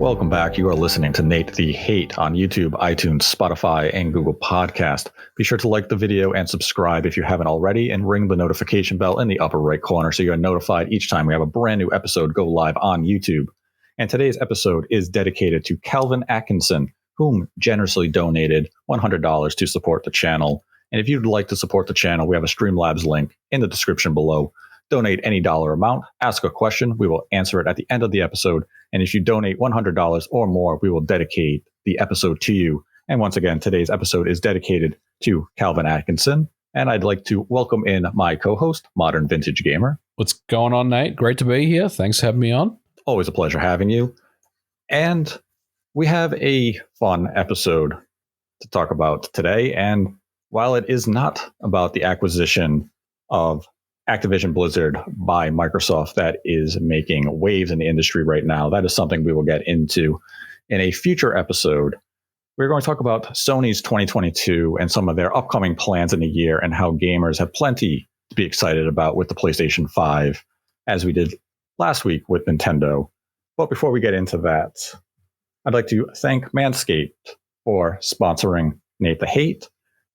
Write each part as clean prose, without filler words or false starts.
Welcome back. You are listening to Nate the Hate on YouTube, iTunes, Spotify, and Google Podcast. Be sure to like the video and subscribe if you haven't already, and ring the notification bell in the upper right corner so you're notified each time we have a brand new episode go live on YouTube. And today's episode is dedicated to Calvin Atkinson, whom generously donated $100 to support the channel. And if you'd like to support the channel, we have a Streamlabs link in the description below. Donate any dollar amount, ask a question, we will answer it at the end of the episode. And if you donate $100 or more, we will dedicate the episode to you. And once again, today's episode is dedicated to Calvin Atkinson. And I'd like to welcome in my co-host, Modern Vintage Gamer. What's going on, Nate? Great to be here. Thanks for having me on. Always a pleasure having you. And we have a fun episode to talk about today. And while it is not about the acquisition of Activision Blizzard by Microsoft that is making waves in the industry right now, that is something we will get into in a future episode. We're going to talk about Sony's 2022 and some of their upcoming plans in the year and how gamers have plenty to be excited about with the PlayStation 5, as we did last week with Nintendo. But before we get into that, I'd like to thank Manscaped for sponsoring Nate the Hate.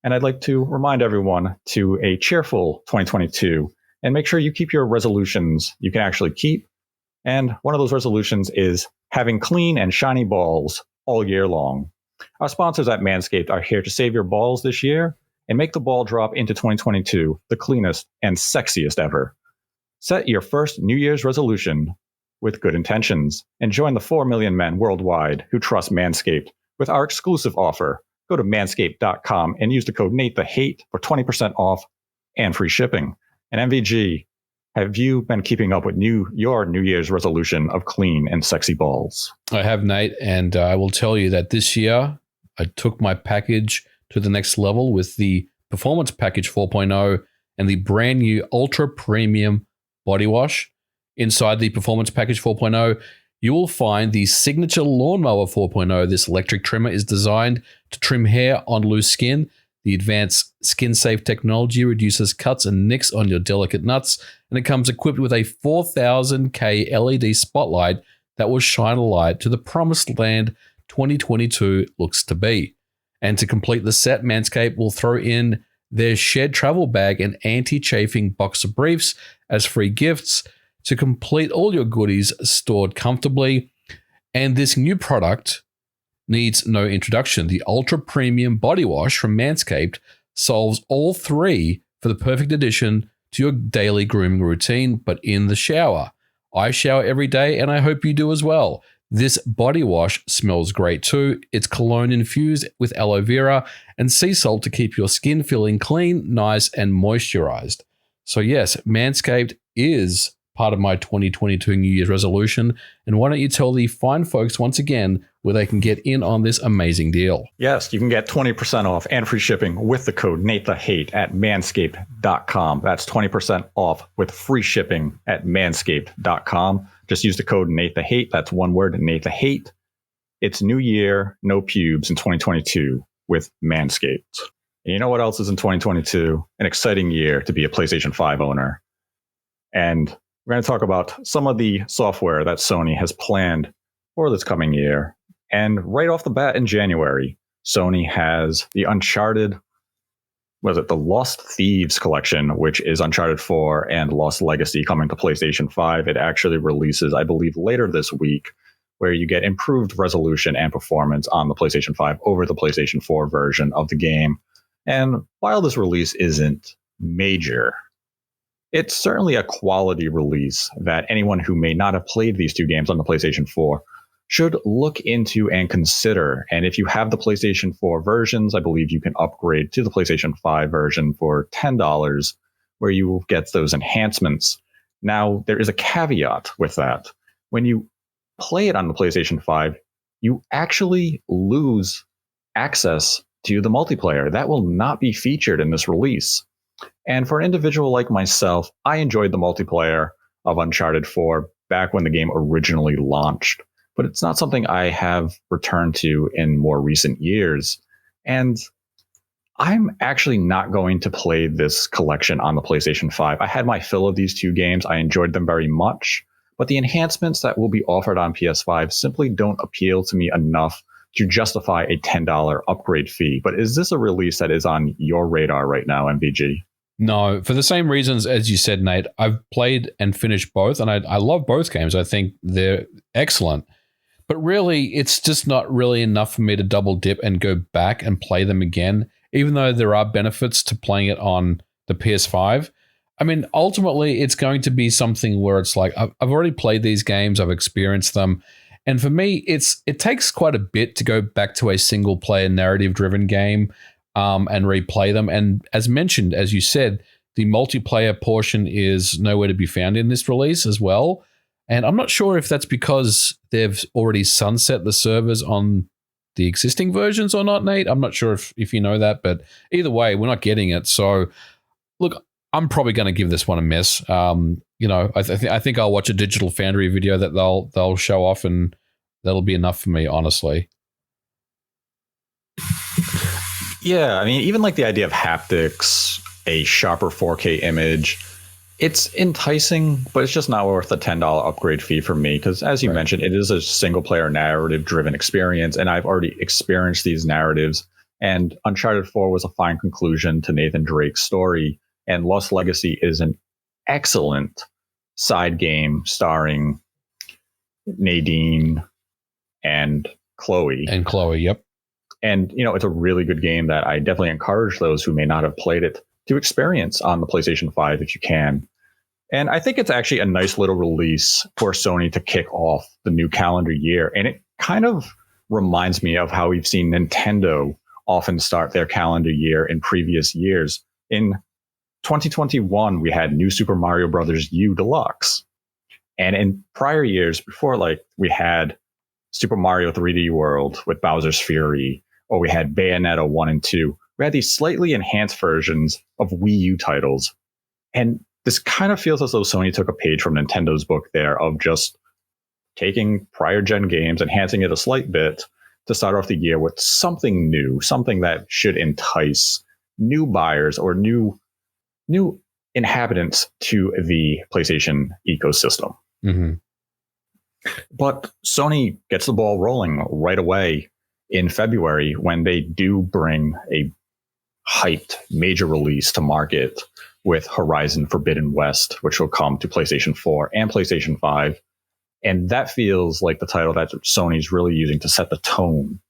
And I'd like to remind everyone to a cheerful 2022 and make sure you keep your resolutions you can actually keep. And one of those resolutions is having clean and shiny balls all year long. Our sponsors at Manscaped are here to save your balls this year and make the ball drop into 2022 the cleanest and sexiest ever. Set your first New Year's resolution with good intentions and join the 4 million men worldwide who trust Manscaped with our exclusive offer. Go to manscaped.com and use the code NATETHEHATE for 20% off and free shipping. And MVG, have you been keeping up with your New Year's resolution of clean and sexy balls? I have, Nate, and I will tell you that this year I took my package to the next level with the Performance Package 4.0 and the brand new Ultra Premium Body Wash. Inside the Performance Package 4.0, you will find the Signature Lawnmower 4.0. This electric trimmer is designed to trim hair on loose skin. The advanced skin-safe technology reduces cuts and nicks on your delicate nuts, and it comes equipped with a 4000K LED spotlight that will shine a light to the promised land 2022 looks to be. And to complete the set, Manscaped will throw in their shed travel bag and anti-chafing boxer briefs as free gifts to complete all your goodies stored comfortably. And this new product needs no introduction. The Ultra Premium Body Wash from Manscaped solves all three for the perfect addition to your daily grooming routine, but in the shower. I shower every day, and I hope you do as well. This body wash smells great too. It's cologne infused with aloe vera and sea salt to keep your skin feeling clean, nice, and moisturized. So yes, Manscaped is part of my 2022 New Year's resolution. And why don't you tell the fine folks once again where they can get in on this amazing deal? Yes, you can get 20% off and free shipping with the code NATETHEHATE at manscaped.com. That's 20% off with free shipping at manscaped.com. Just use the code NATETHEHATE. That's one word, NATETHEHATE. It's New Year, no pubes in 2022 with Manscaped. And you know what else is in 2022? An exciting year to be a PlayStation 5 owner. And we're going to talk about some of the software that Sony has planned for this coming year. And right off the bat in January, Sony has the the Lost Thieves collection, which is Uncharted 4 and Lost Legacy coming to PlayStation 5. It actually releases, I believe, later this week, where you get improved resolution and performance on the PlayStation 5 over the PlayStation 4 version of the game. And while this release isn't major, it's certainly a quality release that anyone who may not have played these two games on the PlayStation 4 should look into and consider. And if you have the PlayStation 4 versions, I believe you can upgrade to the PlayStation 5 version for $10, where you will get those enhancements. Now, there is a caveat with that. When you play it on the PlayStation 5, you actually lose access to the multiplayer. That will not be featured in this release. And for an individual like myself, I enjoyed the multiplayer of Uncharted 4 back when the game originally launched, but it's not something I have returned to in more recent years. And I'm actually not going to play this collection on the PlayStation 5. I had my fill of these two games. I enjoyed them very much, but the enhancements that will be offered on PS5 simply don't appeal to me enough to justify a $10 upgrade fee. But is this a release that is on your radar right now, MVG? No, for the same reasons as you said, Nate. I've played and finished both, and I love both games. I think they're excellent. But really, it's just not really enough for me to double dip and go back and play them again, even though there are benefits to playing it on the PS5. I mean, ultimately, it's going to be something where it's like, I've already played these games, I've experienced them. And for me, it takes quite a bit to go back to a single-player narrative-driven game and replay them. And as mentioned, as you said, the multiplayer portion is nowhere to be found in this release as well. And I'm not sure if that's because they've already sunset the servers on the existing versions or not, Nate. I'm not sure if you know that, but either way, we're not getting it. So, look, I'm probably going to give this one a miss. I think I'll watch a Digital Foundry video that they'll show off, and that'll be enough for me, honestly. Yeah, I mean, even like the idea of haptics, a sharper 4K image, it's enticing, but it's just not worth the $10 upgrade fee for me because, as you mentioned, it is a single-player narrative-driven experience, and I've already experienced these narratives. And Uncharted 4 was a fine conclusion to Nathan Drake's story, and Lost Legacy is an excellent side game starring Nadine and Chloe. And Chloe, yep. And, it's a really good game that I definitely encourage those who may not have played it to experience on the PlayStation 5 if you can. And I think it's actually a nice little release for Sony to kick off the new calendar year. And it kind of reminds me of how we've seen Nintendo often start their calendar year in previous years. In 2021, we had New Super Mario Bros. U Deluxe. And in prior years before, we had Super Mario 3D World with Bowser's Fury, or we had Bayonetta 1 and 2. We had these slightly enhanced versions of Wii U titles. And this kind of feels as though Sony took a page from Nintendo's book there of just taking prior gen games, enhancing it a slight bit to start off the year with something new, something that should entice new buyers or new inhabitants to the PlayStation ecosystem. Mm-hmm. But Sony gets the ball rolling right away in February when they do bring a hyped major release to market with Horizon Forbidden West, which will come to PlayStation 4 and PlayStation 5. And that feels like the title that Sony's really using to set the tone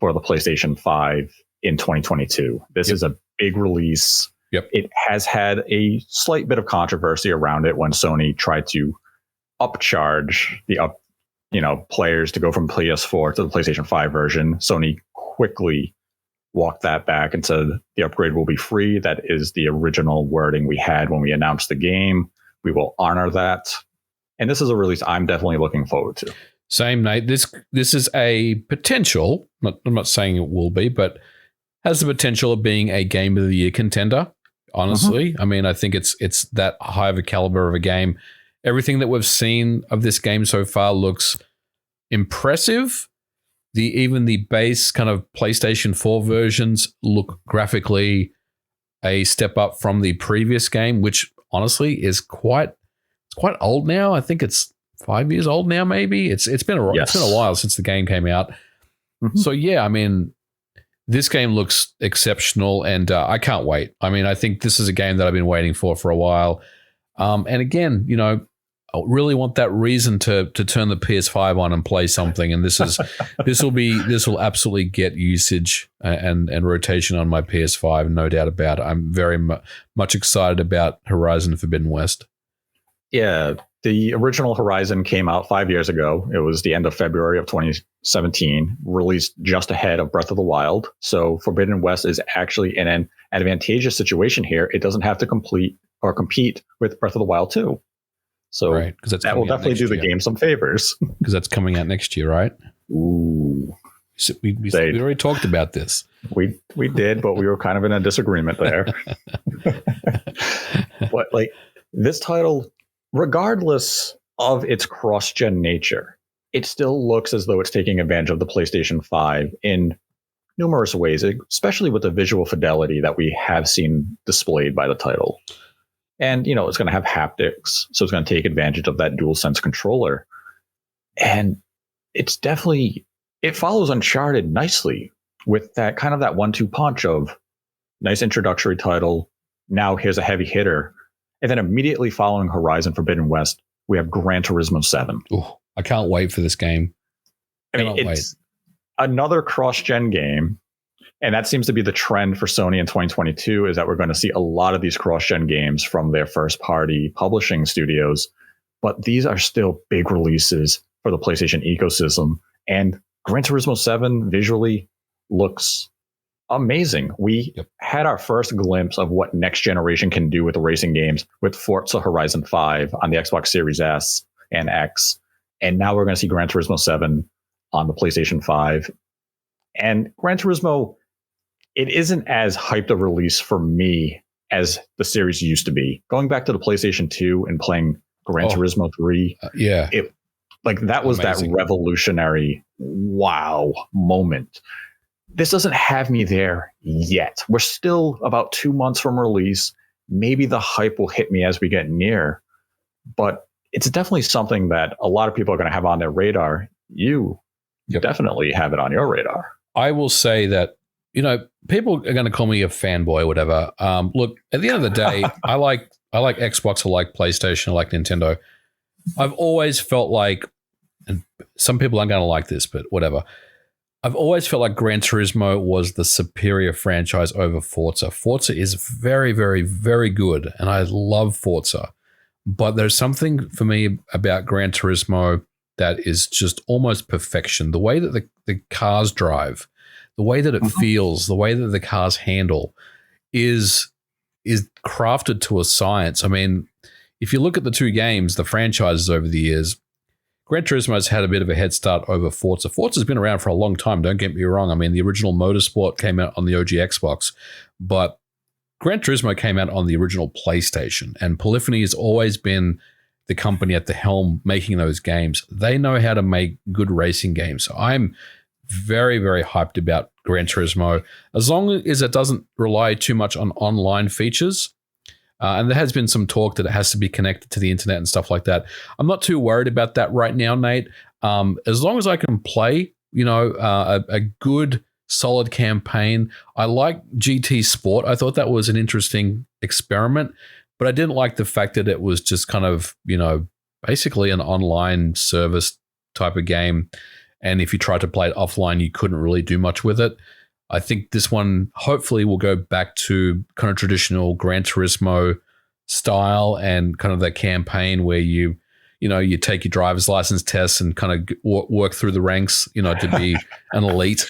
for the PlayStation 5 in 2022. This is a big release. Yep. It has had a slight bit of controversy around it when Sony tried to upcharge the players to go from PS4 to the PlayStation 5 version. Sony quickly walked that back and said the upgrade will be free. That is the original wording we had when we announced the game. We will honor that. And this is a release I'm definitely looking forward to. Same, Nate. This is a potential, I'm not saying it will be, but has the potential of being a Game of the Year contender, honestly. I mean, I think it's that high of a caliber of a game. Everything that we've seen of this game so far looks impressive. Even the base kind of PlayStation 4 versions look graphically a step up from the previous game, which honestly is quite old now. I think it's 5 years old now, maybe. It's been it's been a while since the game came out. Mm-hmm. So yeah, I mean, this game looks exceptional, and I can't wait. I mean, I think this is a game that I've been waiting for a while. And again, I really want that reason to turn the PS5 on and play something. And this will absolutely get usage and rotation on my PS5, no doubt about it. I'm very much excited about Horizon Forbidden West. Yeah, the original Horizon came out 5 years ago. It was the end of February of 2017, released just ahead of Breath of the Wild. So Forbidden West is actually in an advantageous situation here. It doesn't have to compete with Breath of the Wild 2. So right, that will definitely do the game some favors. Because that's coming out next year, right? Ooh. So we already talked about this. We did, but we were kind of in a disagreement there. But this title, regardless of its cross-gen nature, it still looks as though it's taking advantage of the PlayStation 5 in numerous ways, especially with the visual fidelity that we have seen displayed by the title. And, it's going to have haptics. So it's going to take advantage of that DualSense controller. And it's definitely, it follows Uncharted nicely with that kind of that 1-2 punch of nice introductory title. Now here's a heavy hitter. And then immediately following Horizon Forbidden West, we have Gran Turismo 7. Ooh, I can't wait for this game. It's another cross-gen game. And that seems to be the trend for Sony in 2022, is that we're going to see a lot of these cross-gen games from their first-party publishing studios. But these are still big releases for the PlayStation ecosystem. And Gran Turismo 7 visually looks amazing. We had our first glimpse of what next generation can do with racing games with Forza Horizon 5 on the Xbox Series S and X. And now we're going to see Gran Turismo 7 on the PlayStation 5. And Gran Turismo, it isn't as hyped a release for me as the series used to be. Going back to the PlayStation 2 and playing Gran Turismo 3, that was amazing. That revolutionary wow moment. This doesn't have me there yet. We're still about 2 months from release. Maybe the hype will hit me as we get near, but it's definitely something that a lot of people are going to have on their radar. You definitely have it on your radar. I will say that, people are going to call me a fanboy or whatever. Look, at the end of the day, I like Xbox, I like PlayStation, I like Nintendo. I've always felt like, and some people aren't going to like this, but whatever. I've always felt like Gran Turismo was the superior franchise over Forza. Forza is very, very, very good, and I love Forza. But there's something for me about Gran Turismo that is just almost perfection. The way that the cars drive, the way that it feels, the way that the cars handle is crafted to a science. I mean, if you look at the two games, the franchises over the years, Gran Turismo has had a bit of a head start over Forza. Forza's been around for a long time, don't get me wrong. I mean, the original Motorsport came out on the OG Xbox, but Gran Turismo came out on the original PlayStation, and Polyphony has always been the company at the helm making those games. They know how to make good racing games. So I'm very, very hyped about Gran Turismo, as long as it doesn't rely too much on online features. And there has been some talk that it has to be connected to the internet and stuff like that. I'm not too worried about that right now, Nate. As long as I can play, a good, solid campaign. I like GT Sport. I thought that was an interesting experiment, but I didn't like the fact that it was just kind of, basically an online service type of game. And if you tried to play it offline, you couldn't really do much with it. I think this one hopefully will go back to kind of traditional Gran Turismo style and kind of that campaign where you take your driver's license tests and kind of work through the ranks, to be an elite.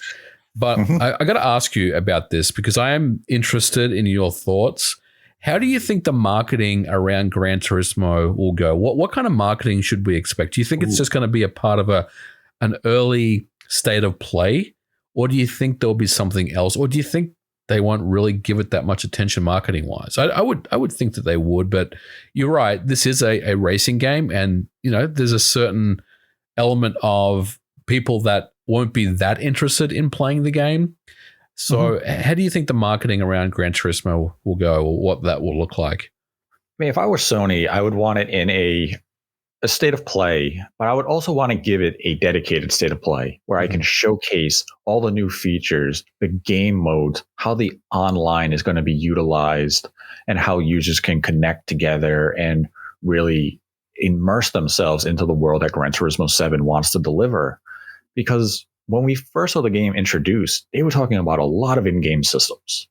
But I got to ask you about this because I am interested in your thoughts. How do you think the marketing around Gran Turismo will go? What kind of marketing should we expect? Do you think it's just going to be a part of an early state of play? Or do you think there'll be something else? Or do you think they won't really give it that much attention marketing-wise? I would think that they would, but you're right. This is a racing game, and there's a certain element of people that won't be that interested in playing the game. So how do you think the marketing around Gran Turismo will go, or what that will look like? I mean, if I were Sony, I would want it in a state of play, but I would also want to give it a dedicated state of play where I can showcase all the new features, the game modes, how the online is going to be utilized, and how users can connect together and really immerse themselves into the world that Gran Turismo 7 wants to deliver. Because when we first saw the game introduced, they were talking about a lot of in-game systems.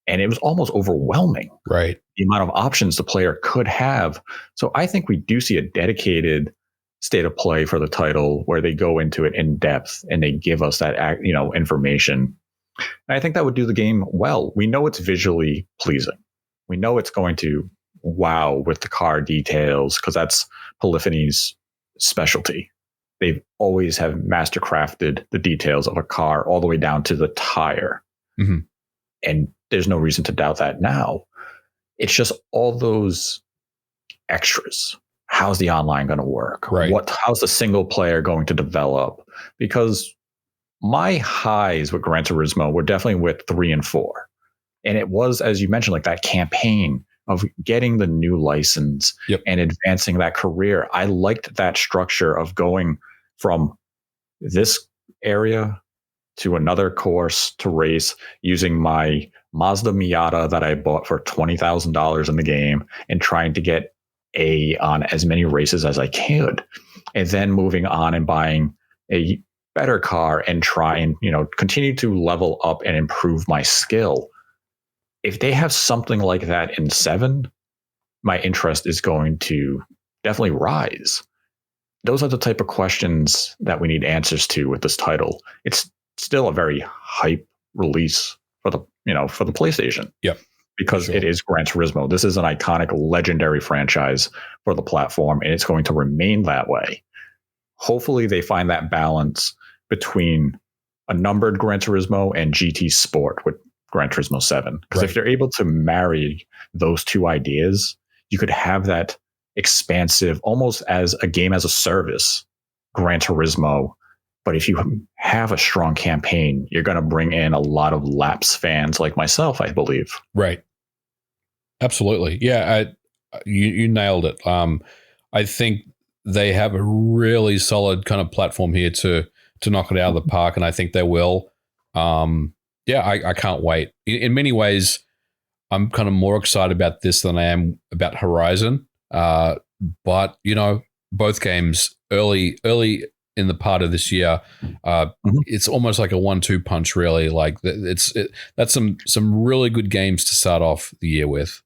And it was almost overwhelming, right? The amount of options the player could have. So I think we do see a dedicated state of play for the title where they go into it in depth and they give us that, information. And I think that would do the game well. We know it's visually pleasing. We know it's going to wow with the car details because that's Polyphony's specialty. They've always have mastercrafted the details of a car all the way down to the tire. And there's no reason to doubt that now. It's just all those extras. How's the online going to work? Right. How's the single player going to develop? Because my highs with Gran Turismo were definitely with 3 and 4. And it was, as you mentioned, like that campaign of getting the new license and advancing that career. I liked that structure of going from this area to another course to race using my Mazda Miata that I bought for $20,000 in the game and trying to get A on as many races as I could. And then moving on and buying a better car and try and, continue to level up and improve my skill. If they have something like that in 7, my interest is going to definitely rise. Those are the type of questions that we need answers to with this title. It's still a very hype release for the PlayStation. Yep. Because it is Gran Turismo. This is an iconic, legendary franchise for the platform, and it's going to remain that way. Hopefully they find that balance between a numbered Gran Turismo and GT Sport with Gran Turismo 7. Because if they're able to marry those two ideas, you could have that expansive, almost as a game as a service, Gran Turismo. But if you have a strong campaign, you're going to bring in a lot of lapsed fans like myself, I believe. Right. Absolutely. Yeah, you nailed it. I think they have a really solid kind of platform here to knock it out of the park, and I think they will. I can't wait. In many ways, I'm kind of more excited about this than I am about Horizon. But both games early in the part of this year, it's almost like a 1-2 punch. Really, like that's some really good games to start off the year with.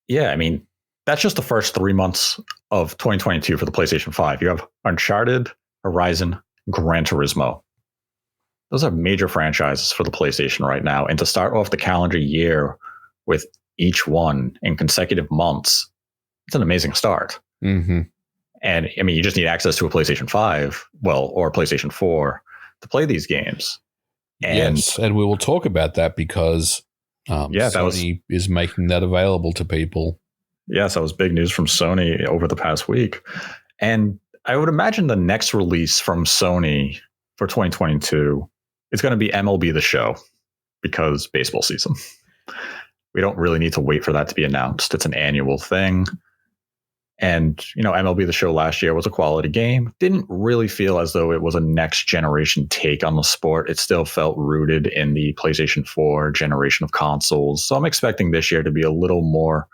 Yeah, I mean, that's just the first 3 months of 2022 for the PlayStation 5. You have Uncharted, Horizon, Gran Turismo. Those are major franchises for the PlayStation right now. And to start off the calendar year with each one in consecutive months, it's an amazing start. Mm-hmm. And I mean, you just need access to a PlayStation 5, or a PlayStation 4 to play these games. And yes, and we will talk about that because Sony is making that available to people. Yes, that was big news from Sony over the past week. And I would imagine the next release from Sony for 2022 is going to be MLB The Show, because baseball season. We don't really need to wait for that to be announced. It's an annual thing. And, MLB The Show last year was a quality game. Didn't really feel as though it was a next generation take on the sport. It still felt rooted in the PlayStation 4 generation of consoles. So I'm expecting this year to be a little more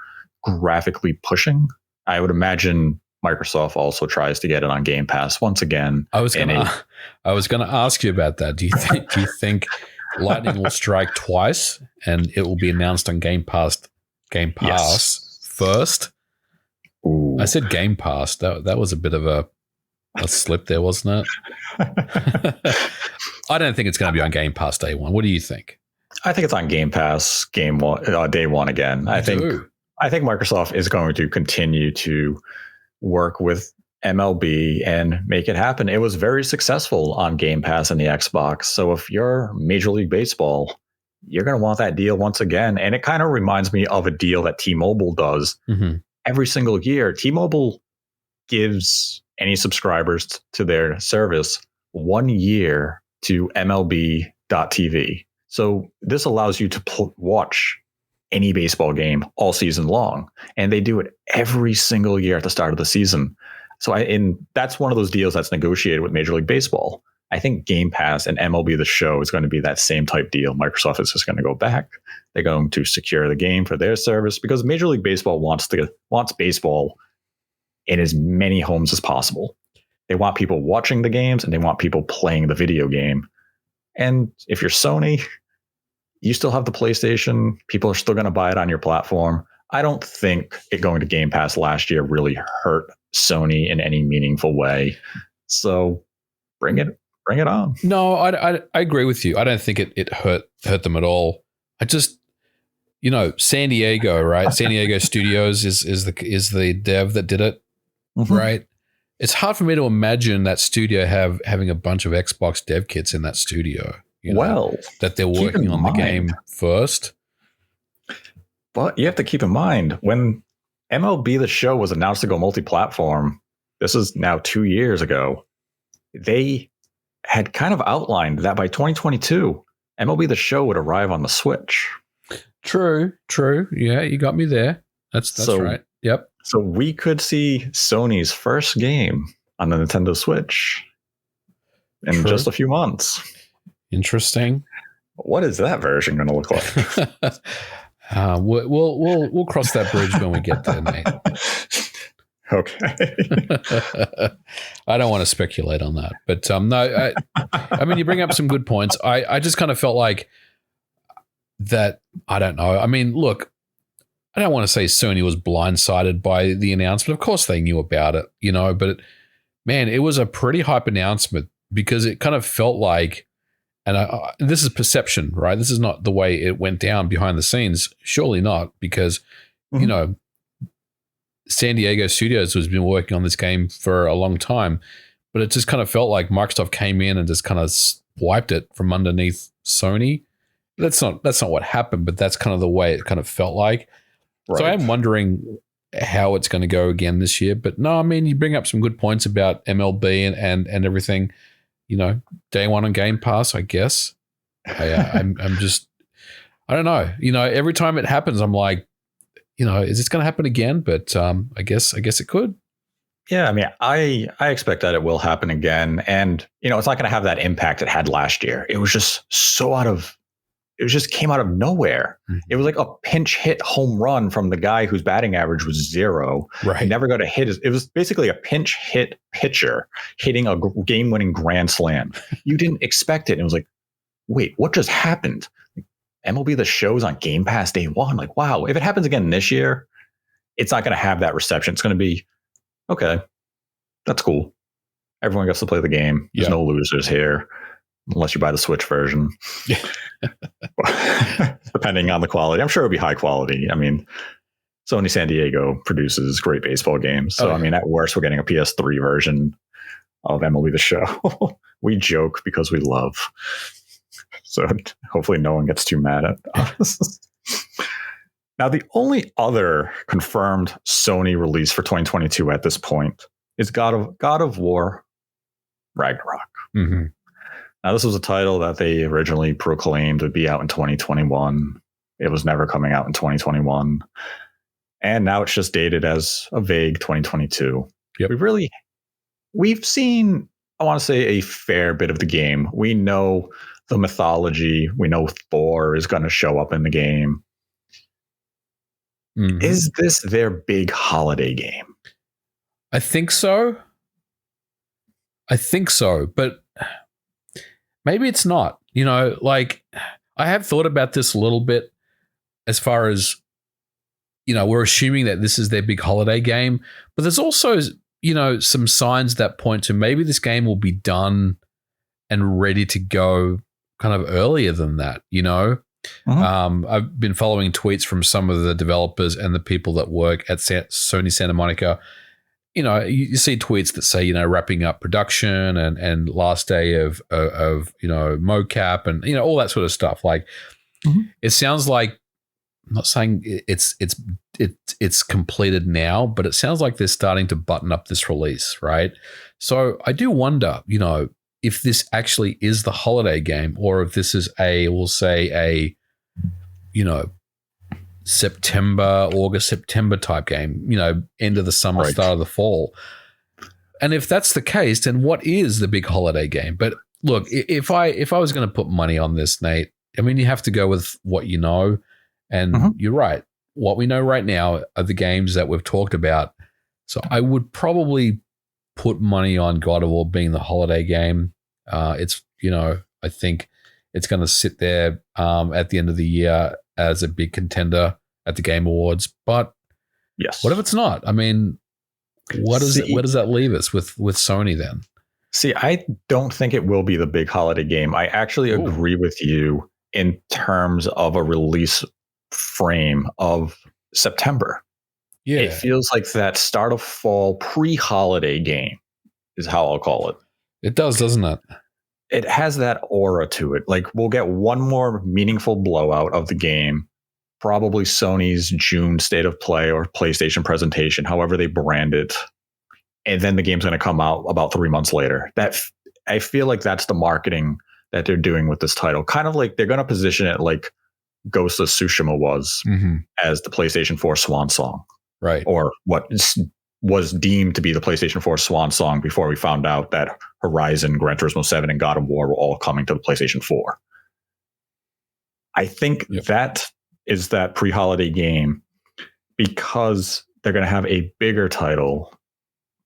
graphically pushing. I would imagine Microsoft also tries to get it on Game Pass once again. I was going to ask you about that. Do you think lightning will strike twice and it will be announced on Game Pass first? Ooh. I said Game Pass. That was a bit of a slip there, wasn't it? I don't think it's going to be on Game Pass day one. What do you think? I think it's on Game Pass day one again. I think Microsoft is going to continue to work with MLB and make it happen. It was very successful on Game Pass and the Xbox. So if you're Major League Baseball, you're going to want that deal once again. And it kind of reminds me of a deal that T-Mobile does. Mm-hmm. Every single year. T-Mobile gives any subscribers to their service 1 year to MLB.TV. So this allows you to watch any baseball game all season long. And they do it every single year at the start of the season. So that's one of those deals that's negotiated with Major League Baseball. I think Game Pass and MLB The Show is going to be that same type deal. Microsoft is just going to go back. They're going to secure the game for their service because Major League Baseball wants baseball in as many homes as possible. They want people watching the games and they want people playing the video game. And if you're Sony, you still have the PlayStation. People are still going to buy it on your platform. I don't think it going to Game Pass last year really hurt Sony in any meaningful way. So bring it on. No, I agree with you. I don't think it hurt them at all. I just, San Diego, right? San Diego Studios is the dev that did it, mm-hmm. right? It's hard for me to imagine that studio having a bunch of Xbox dev kits in that studio. That they're working on the game first. But you have to keep in mind when MLB The Show was announced to go multi-platform. This is now 2 years ago. They had kind of outlined that by 2022, MLB The Show would arrive on the Switch. True. Yeah, you got me there. That's right. Yep. So we could see Sony's first game on the Nintendo Switch in just a few months. Interesting. What is that version going to look like? We'll cross that bridge when we get there, Nate. Okay. I don't want to speculate on that, but no. I mean, you bring up some good points. I just kind of felt like that. I don't know. I mean, look, I don't want to say Sony was blindsided by the announcement. Of course, they knew about it, But man, it was a pretty hype announcement because it kind of felt like. And this is perception, right? This is not the way it went down behind the scenes. Surely not, because, San Diego Studios has been working on this game for a long time, but it just kind of felt like Microsoft came in and just kind of wiped it from underneath Sony. That's not what happened, but that's kind of the way it kind of felt like. Right. So I'm wondering how it's going to go again this year. But no, I mean, you bring up some good points about MLB and everything. Day one on Game Pass, I guess. I'm just, I don't know. Every time it happens, I'm like, is this going to happen again? But I guess it could. Yeah, I mean, I expect that it will happen again, and it's not going to have that impact it had last year. It was just it just came out of nowhere. Mm-hmm. It was like a pinch hit home run from the guy whose batting average was 0. Right. He never got a hit. It was basically a pinch hit pitcher hitting a game-winning grand slam. You didn't expect it. And it was like, wait, what just happened? MLB The Show's on Game Pass day one. Like, wow, if it happens again this year, it's not going to have that reception. It's going to be, okay, that's cool. Everyone gets to play the game. There's no losers here. Unless you buy the Switch version. Depending on the quality. I'm sure it'll be high quality. I mean, Sony San Diego produces great baseball games. So, I mean, at worst, we're getting a PS3 version of MLB The Show. We joke because we love. So hopefully no one gets too mad at us. Now, the only other confirmed Sony release for 2022 at this point is God of War Ragnarok. Mm-hmm. Now, this was a title that they originally proclaimed would be out in 2021. It was never coming out in 2021. And now it's just dated as a vague 2022. Yep. We've seen, I want to say, a fair bit of the game. We know the mythology. We know Thor is going to show up in the game. Mm-hmm. Is this their big holiday game? I think so. But maybe it's not. Like, I have thought about this a little bit as far as, we're assuming that this is their big holiday game, but there's also, some signs that point to maybe this game will be done and ready to go kind of earlier than that, Mm-hmm. I've been following tweets from some of the developers and the people that work at Sony Santa Monica. You see tweets that say, wrapping up production and last day of mocap and, all that sort of stuff. Like, mm-hmm. It sounds like, I'm not saying it's completed now, but it sounds like they're starting to button up this release, right? So I do wonder, if this actually is the holiday game or if this is we'll say August, September type game, end of the summer, right. Start of the fall. And if that's the case, then what is the big holiday game? But look, if I was going to put money on this, Nate, I mean, you have to go with what you know. And mm-hmm. You're right. What we know right now are the games that we've talked about. So I would probably put money on God of War being the holiday game. It's, I think it's going to sit there at the end of the year as a big contender at the Game Awards. But yes, what if it's not? I mean, where does that leave us with Sony then? See, I don't think it will be the big holiday game. I actually agree with you in terms of a release frame of September. Yeah. It feels like that start of fall pre-holiday game is how I'll call it. It does, doesn't it? It has that aura to it. Like, we'll get one more meaningful blowout of the game, probably Sony's June State of Play or PlayStation presentation, however they brand it. And then the game's going to come out about 3 months later. I feel like that's the marketing that they're doing with this title. Kind of like they're going to position it like Ghost of Tsushima was as the PlayStation 4 swan song. Right. Or what was deemed to be the PlayStation 4 swan song before we found out that Horizon, Gran Turismo 7, and God of War were all coming to the PlayStation 4. I think that is that pre-holiday game because they're going to have a bigger title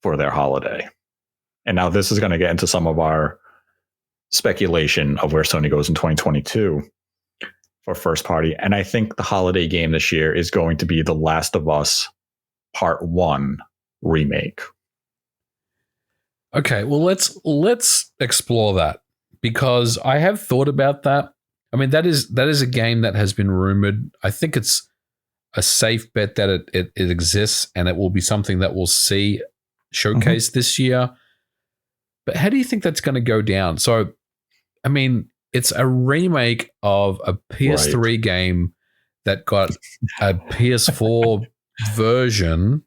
for their holiday. And now this is going to get into some of our speculation of where Sony goes in 2022 for first party. And I think the holiday game this year is going to be The Last of Us Part 1 remake. Okay, well let's explore that because I have thought about that. I mean, that is a game that has been rumored. I think it's a safe bet that it exists and it will be something that we'll see showcased this year. But how do you think that's going to go down? So, I mean, it's a remake of a PS3 game that got a PS4 version,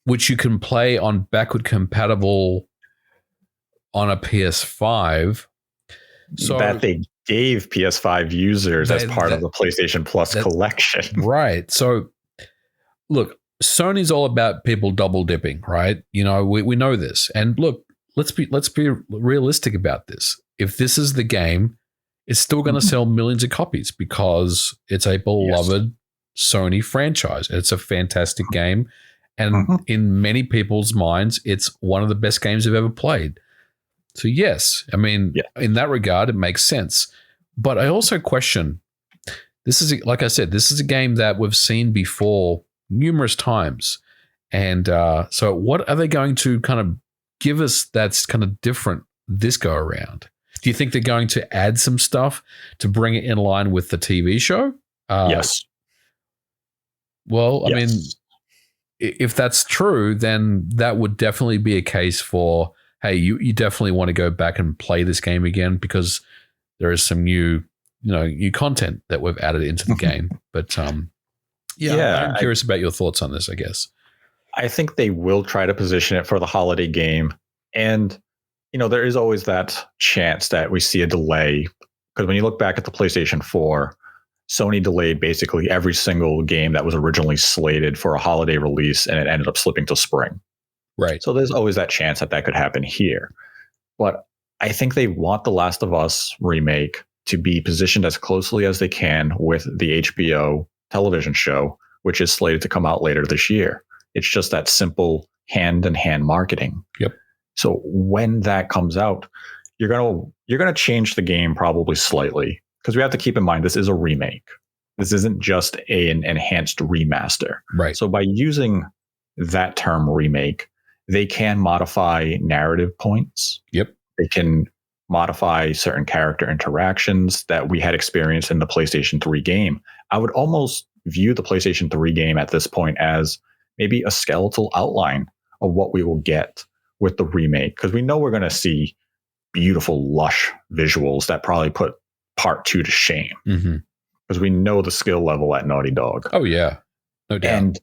which you can play on backward compatible on a PS5. So that they gave PS5 users as part of the PlayStation Plus collection. Right. So, look, Sony's all about people double dipping, right? You know, we know this. And look, let's be realistic about this. If this is the game, it's still going to sell millions of copies because it's a beloved Sony franchise. It's a fantastic game. And in many people's minds, it's one of the best games they've ever played. So yes, I mean, in that regard, it makes sense. But I also question, like I said, this is a game that we've seen before numerous times. And so what are they going to kind of give us that's kind of different this go around? Do you think they're going to add some stuff to bring it in line with the TV show? Yes. Well, I mean, if that's true, then that would definitely be a case for, hey, you definitely want to go back and play this game again because there is some new content that we've added into the game. But I'm curious about your thoughts on this, I guess. I think they will try to position it for the holiday game. And, there is always that chance that we see a delay. Because when you look back at the PlayStation 4, Sony delayed basically every single game that was originally slated for a holiday release, and it ended up slipping to spring. Right. So there's always that chance that could happen here. But I think they want The Last of Us remake to be positioned as closely as they can with the HBO television show, which is slated to come out later this year. It's just that simple hand-in-hand marketing. Yep. So when that comes out, you're gonna change the game probably slightly because we have to keep in mind this is a remake. This isn't just an enhanced remaster. Right. So by using that term remake, they can modify narrative points. Yep. They can modify certain character interactions that we had experienced in the PlayStation 3 game. I would almost view the PlayStation 3 game at this point as maybe a skeletal outline of what we will get with the remake, because we know we're going to see beautiful, lush visuals that probably put Part 2 to shame. Because we know the skill level at Naughty Dog. Oh, yeah. No doubt. And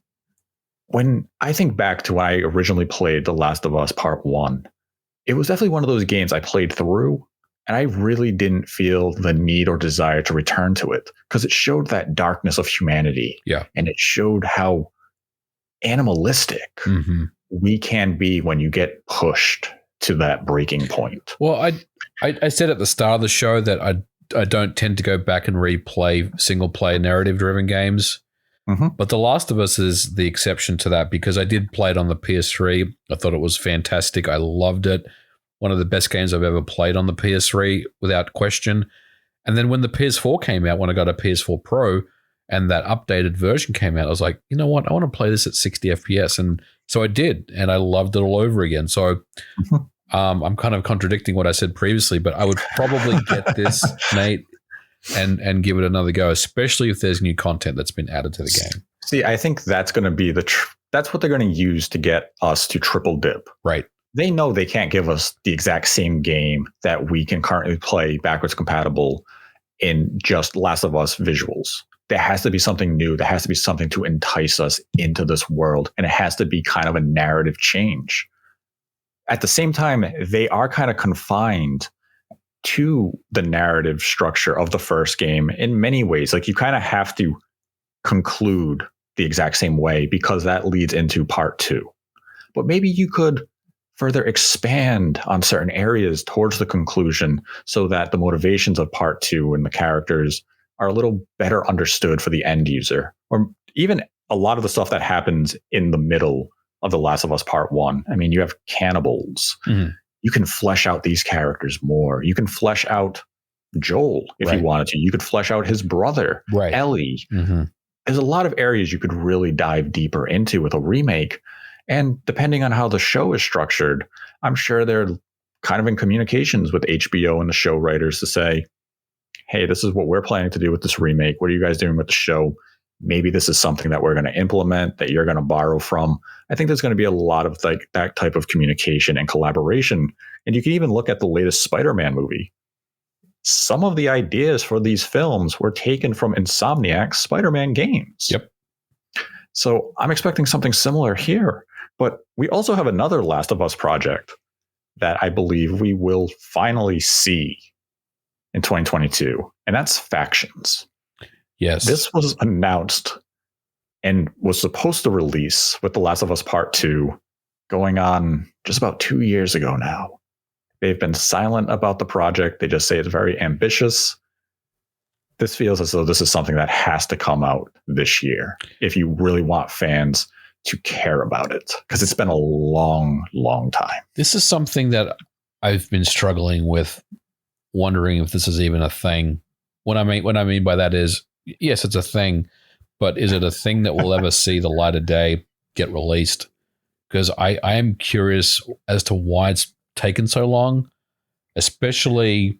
when I think back to when I originally played The Last of Us Part 1, it was definitely one of those games I played through, and I really didn't feel the need or desire to return to it because it showed that darkness of humanity. Yeah. And it showed how animalistic we can be when you get pushed to that breaking point. Well, I said at the start of the show that I don't tend to go back and replay single-player narrative-driven games. But The Last of Us is the exception to that because I did play it on the PS3. I thought it was fantastic. I loved it. One of the best games I've ever played on the PS3 without question. And then when the PS4 came out, when I got a PS4 Pro and that updated version came out, I was like, you know what? I want to play this at 60 FPS. And so I did, and I loved it all over again. So I'm kind of contradicting what I said previously, but I would probably get this, Nate, and give it another go, especially if there's new content that's been added to the game. See, I think that's going to be that's what they're going to use to get us to triple dip. Right. They know they can't give us the exact same game that we can currently play backwards compatible in just Last of Us visuals. There has to be something new. There has to be something to entice us into this world. And it has to be kind of a narrative change. At the same time, they are kind of confined to the narrative structure of the first game in many ways. Like, you kind of have to conclude the exact same way because that leads into part 2. But maybe you could further expand on certain areas towards the conclusion so that the motivations of part 2 and the characters are a little better understood for the end user. Or even a lot of the stuff that happens in the middle of The Last of Us Part 1. I mean, you have cannibals. Mm-hmm. You can flesh out these characters more. You can flesh out Joel if you wanted to. You could flesh out his brother, Ellie. Mm-hmm. There's a lot of areas you could really dive deeper into with a remake. And depending on how the show is structured, I'm sure they're kind of in communications with HBO and the show writers to say, hey, this is what we're planning to do with this remake. What are you guys doing with the show? Maybe this is something that we're going to implement that you're going to borrow from. I think there's going to be a lot of like that type of communication and collaboration. And you can even look at the latest Spider-Man movie. Some of the ideas for these films were taken from Insomniac's Spider-Man games. Yep. So I'm expecting something similar here. But we also have another Last of Us project that I believe we will finally see in 2022, and that's Factions. Yes. This was announced and was supposed to release with The Last of Us Part 2 going on just about 2 years ago now. They've been silent about the project. They just say it's very ambitious. This feels as though this is something that has to come out this year if you really want fans to care about it, because it's been a long, long time. This is something that I've been struggling with, wondering if this is even a thing. What I mean by that is, yes, it's a thing, but is it a thing that will ever see the light of day, get released? Because I am curious as to why it's taken so long, especially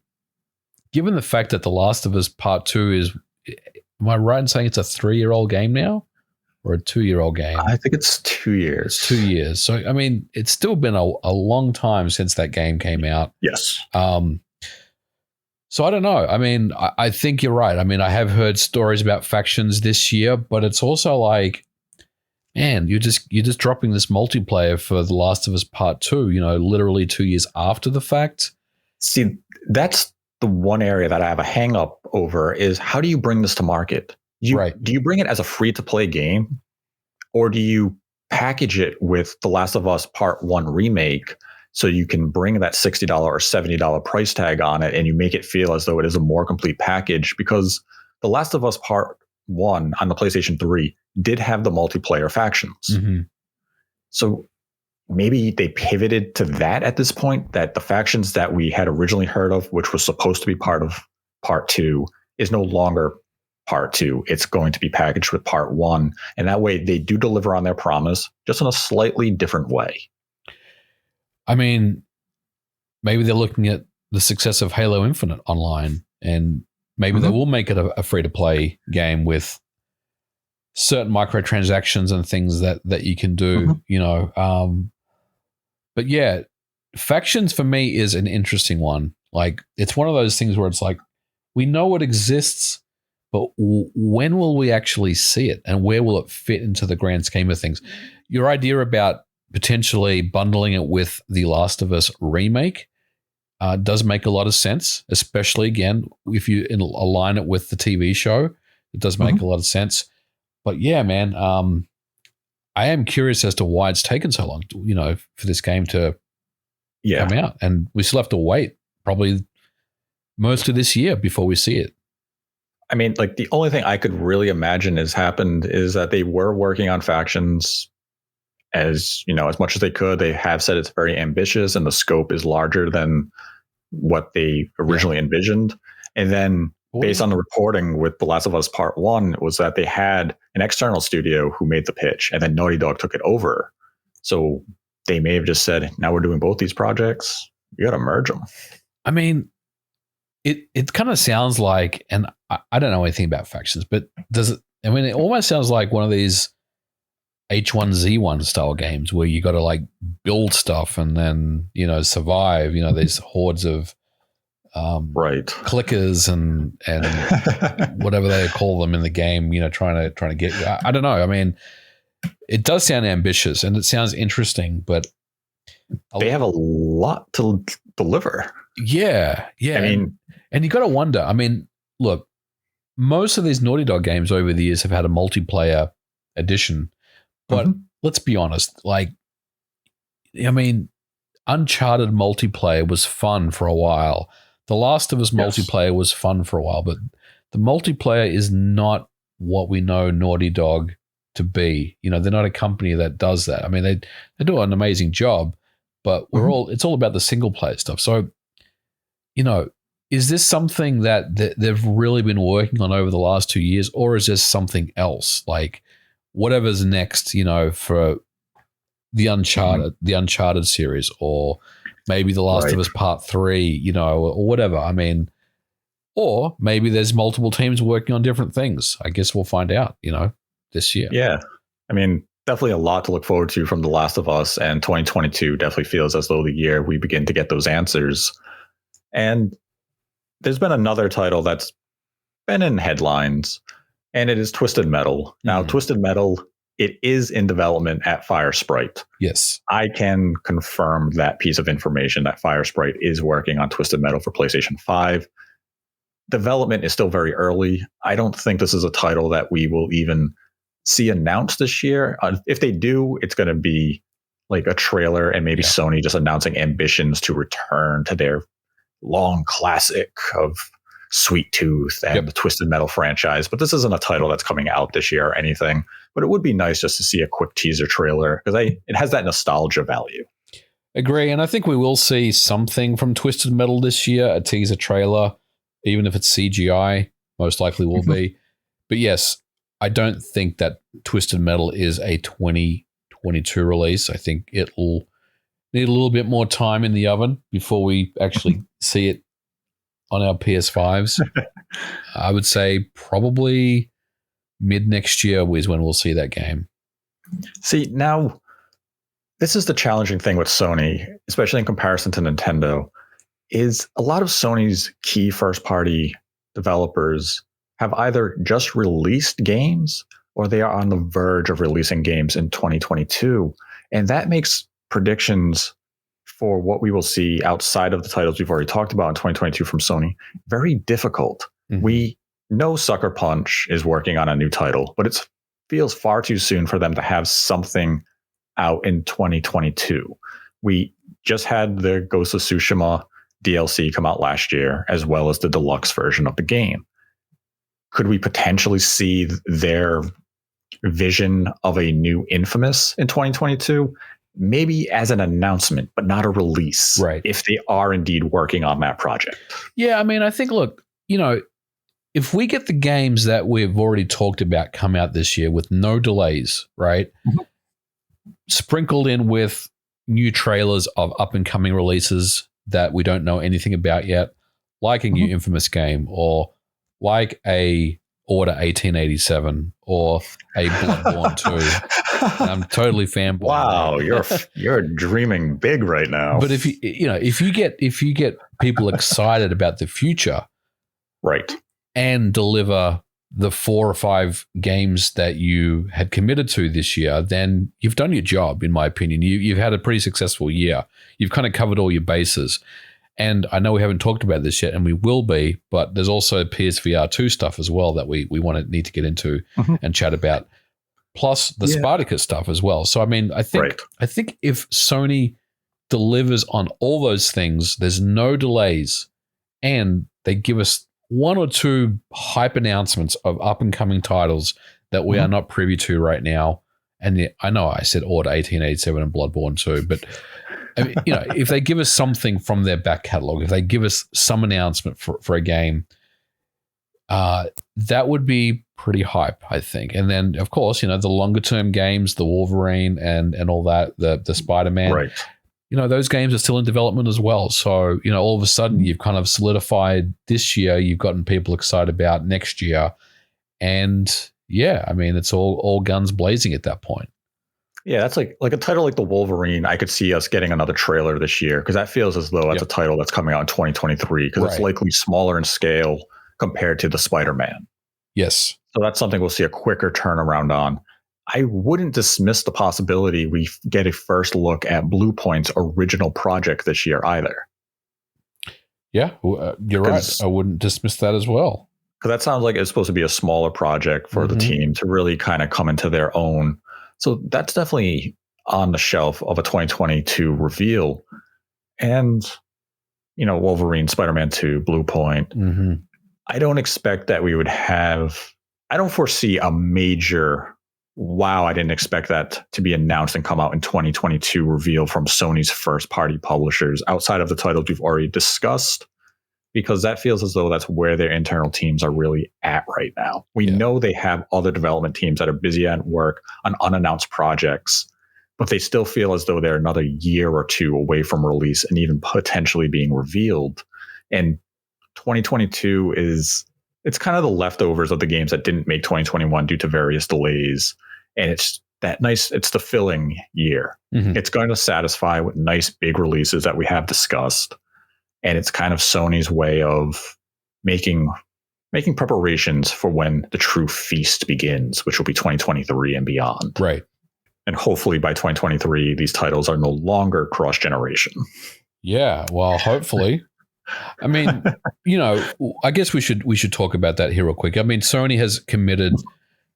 given the fact that The Last of Us Part 2 is, am I right in saying it's a 3-year-old game now? Or a 2-year-old game? I think it's 2 years. It's 2 years. So, I mean, it's still been a long time since that game came out. Yes. So I don't know. I mean, I think you're right. I mean, I have heard stories about Factions this year, but it's also like, man, you're just dropping this multiplayer for The Last of Us Part 2, literally 2 years after the fact. See, that's the one area that I have a hang up over is how do you bring this to market? Do you bring it as a free-to-play game, or do you package it with The Last of Us Part 1 remake so you can bring that $60 or $70 price tag on it and you make it feel as though it is a more complete package? Because The Last of Us Part 1 on the PlayStation 3 did have the multiplayer Factions. Mm-hmm. So maybe they pivoted to that at this point, that the Factions that we had originally heard of, which was supposed to be part of Part 2, is no longer Part 2. It's going to be packaged with Part 1. And that way they do deliver on their promise, just in a slightly different way. I mean, maybe they're looking at the success of Halo Infinite online, and maybe they will make it a free-to-play game with certain microtransactions and things that you can do, But yeah, Factions for me is an interesting one. Like, it's one of those things where it's like, we know it exists, but when will we actually see it, and where will it fit into the grand scheme of things? Your idea about potentially bundling it with The Last of Us remake does make a lot of sense, especially, again, if you align it with the TV show. It does make a lot of sense. But yeah, man, I am curious as to why it's taken so long, for this game to come out. And we still have to wait probably most of this year before we see it. I mean, like, the only thing I could really imagine has happened is that they were working on Factions as much as they could. They have said it's very ambitious and the scope is larger than what they originally envisioned. And then based on the reporting with The Last of Us Part 1, it was that they had an external studio who made the pitch, and then Naughty Dog took it over. So they may have just said, now we're doing both these projects. You got to merge them. I mean, it kind of sounds like, and I don't know anything about Factions, but does it? I mean, it almost sounds like one of these H1Z1 style games where you got to like build stuff and then survive. These hordes of clickers and whatever they call them in the game. Trying to get. I don't know. I mean, it does sound ambitious and it sounds interesting, but they have a lot to deliver. Yeah. I mean, and you got to wonder. I mean, look, most of these Naughty Dog games over the years have had a multiplayer edition, but let's be honest. Like, I mean, Uncharted multiplayer was fun for a while. The Last of Us multiplayer was fun for a while, but the multiplayer is not what we know Naughty Dog to be. You know, they're not a company that does that. I mean, they do an amazing job, but it's all about the single player stuff. So, you know, is this something that they've really been working on over the last 2 years, or is this something else? Like whatever's next, you know, for the Uncharted series, or maybe The Last of Us Part 3, you know, or whatever. I mean, or maybe there's multiple teams working on different things. I guess we'll find out, you know, this year. Yeah. I mean, definitely a lot to look forward to from The Last of Us, and 2022 definitely feels as though the year we begin to get those answers. And there's been another title that's been in headlines, and it is Twisted Metal. Now, Twisted Metal, it is in development at Firesprite. Yes. I can confirm that piece of information, that Firesprite is working on Twisted Metal for PlayStation 5. Development is still very early. I don't think this is a title that we will even see announced this year. If they do, it's going to be like a trailer and maybe Sony just announcing ambitions to return to their long classic of Sweet Tooth and the Twisted Metal franchise. But this isn't a title that's coming out this year or anything. But it would be nice just to see a quick teaser trailer because it has that nostalgia value. Agree. And I think we will see something from Twisted Metal this year, a teaser trailer, even if it's CGI, most likely will be. But yes, I don't think that Twisted Metal is a 2022 release. I think it'll need a little bit more time in the oven before we actually see it on our PS5s. I would say probably mid next year is when we'll see that game. See, now this is the challenging thing with Sony, especially in comparison to Nintendo, is a lot of Sony's key first-party developers have either just released games or they are on the verge of releasing games in 2022. And that makes predictions for what we will see outside of the titles we've already talked about in 2022 from Sony very difficult. We know Sucker Punch is working on a new title, but it feels far too soon for them to have something out in 2022. We just had the Ghost of Tsushima DLC come out last year, as well as the deluxe version of the game. Could we potentially see their vision of a new Infamous in 2022? Maybe as an announcement, but not a release. Right. If they are indeed working on that project. Yeah, I mean, I think, look, you know, if we get the games that we've already talked about come out this year with no delays, right? Sprinkled in with new trailers of up-and-coming releases that we don't know anything about yet, like a new Infamous game, or like a Order 1887 or a Bloodborne 2. I'm totally fanboy. Wow, you're dreaming big right now. But if you get people excited about the future, right, and deliver the 4 or 5 games that you had committed to this year, then you've done your job, in my opinion. You've had a pretty successful year. You've kind of covered all your bases. And I know we haven't talked about this yet, and we will be, but there's also PSVR 2 stuff as well that we need to get into and chat about, plus the Spartacus stuff as well. So, I mean, I think if Sony delivers on all those things, there's no delays, and they give us 1 or 2 hype announcements of up-and-coming titles that we are not privy to right now. And I know I said Order 1887 and Bloodborne 2, but I mean, you know, if they give us something from their back catalog, if they give us some announcement for a game, that would be pretty hype, I think. And then, of course, you know, the longer-term games, the Wolverine and all that, the Spider-Man, right. You know, those games are still in development as well. So, you know, all of a sudden you've kind of solidified this year. You've gotten people excited about next year. And yeah, I mean, it's all guns blazing at that point. Yeah, that's like a title like the Wolverine. I could see us getting another trailer this year because that feels as though that's a title that's coming out in 2023 because it's likely smaller in scale compared to the Spider-Man. Yes. So that's something we'll see a quicker turnaround on. I wouldn't dismiss the possibility we get a first look at Blue Point's original project this year either. Yeah, you're right. I wouldn't dismiss that as well. Because that sounds like it's supposed to be a smaller project for the team to really kind of come into their own. So that's definitely on the shelf of a 2022 reveal. And, Wolverine, Spider-Man 2, Blue Point. I don't expect that we would have. I don't foresee a major, wow, I didn't expect that to be announced and come out in 2022 reveal from Sony's first-party publishers outside of the titles we've already discussed, because that feels as though that's where their internal teams are really at right now. We know they have other development teams that are busy at work on unannounced projects, but they still feel as though they're another year or two away from release and even potentially being revealed. And 2022 it's kind of the leftovers of the games that didn't make 2021 due to various delays. And it's the filling year. It's going to satisfy with nice big releases that we have discussed. And it's kind of Sony's way of making preparations for when the true feast begins, which will be 2023 and beyond. Right. And hopefully by 2023, these titles are no longer cross-generation. Yeah, well, hopefully. I mean, I guess we should talk about that here real quick. I mean, Sony has committed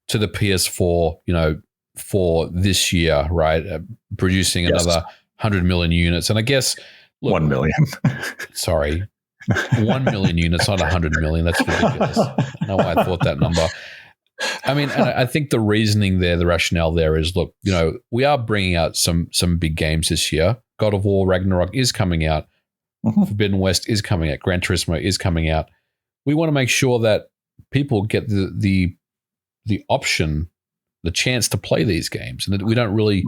to the PS4, for this year, right? Producing another 100 million units. And I guess, look, 1 million. Sorry. 1 million units, not 100 million. That's ridiculous. I don't know why I thought that number. I mean, and I think the reasoning there, the rationale there is, look, we are bringing out some big games this year. God of War Ragnarok is coming out. Forbidden West is coming out. Gran Turismo is coming out. We want to make sure that people get the option, the chance to play these games, and that we don't really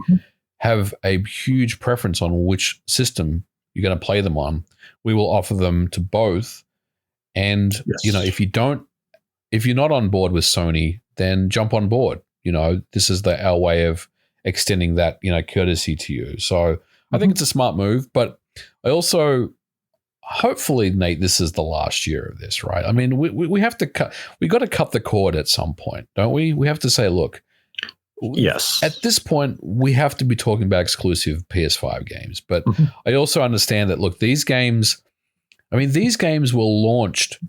have a huge preference on which system you're going to play them on. We will offer them to both. And, if you're not on board with Sony, then jump on board. This is our way of extending that, courtesy to you. So I think it's a smart move, but I also, hopefully, Nate, this is the last year of this, right? I mean, we have to we got to cut the cord at some point, don't we? We have to say, look, yes, at this point, we have to be talking about exclusive PS5 games. But I also understand that, look, these games were launched.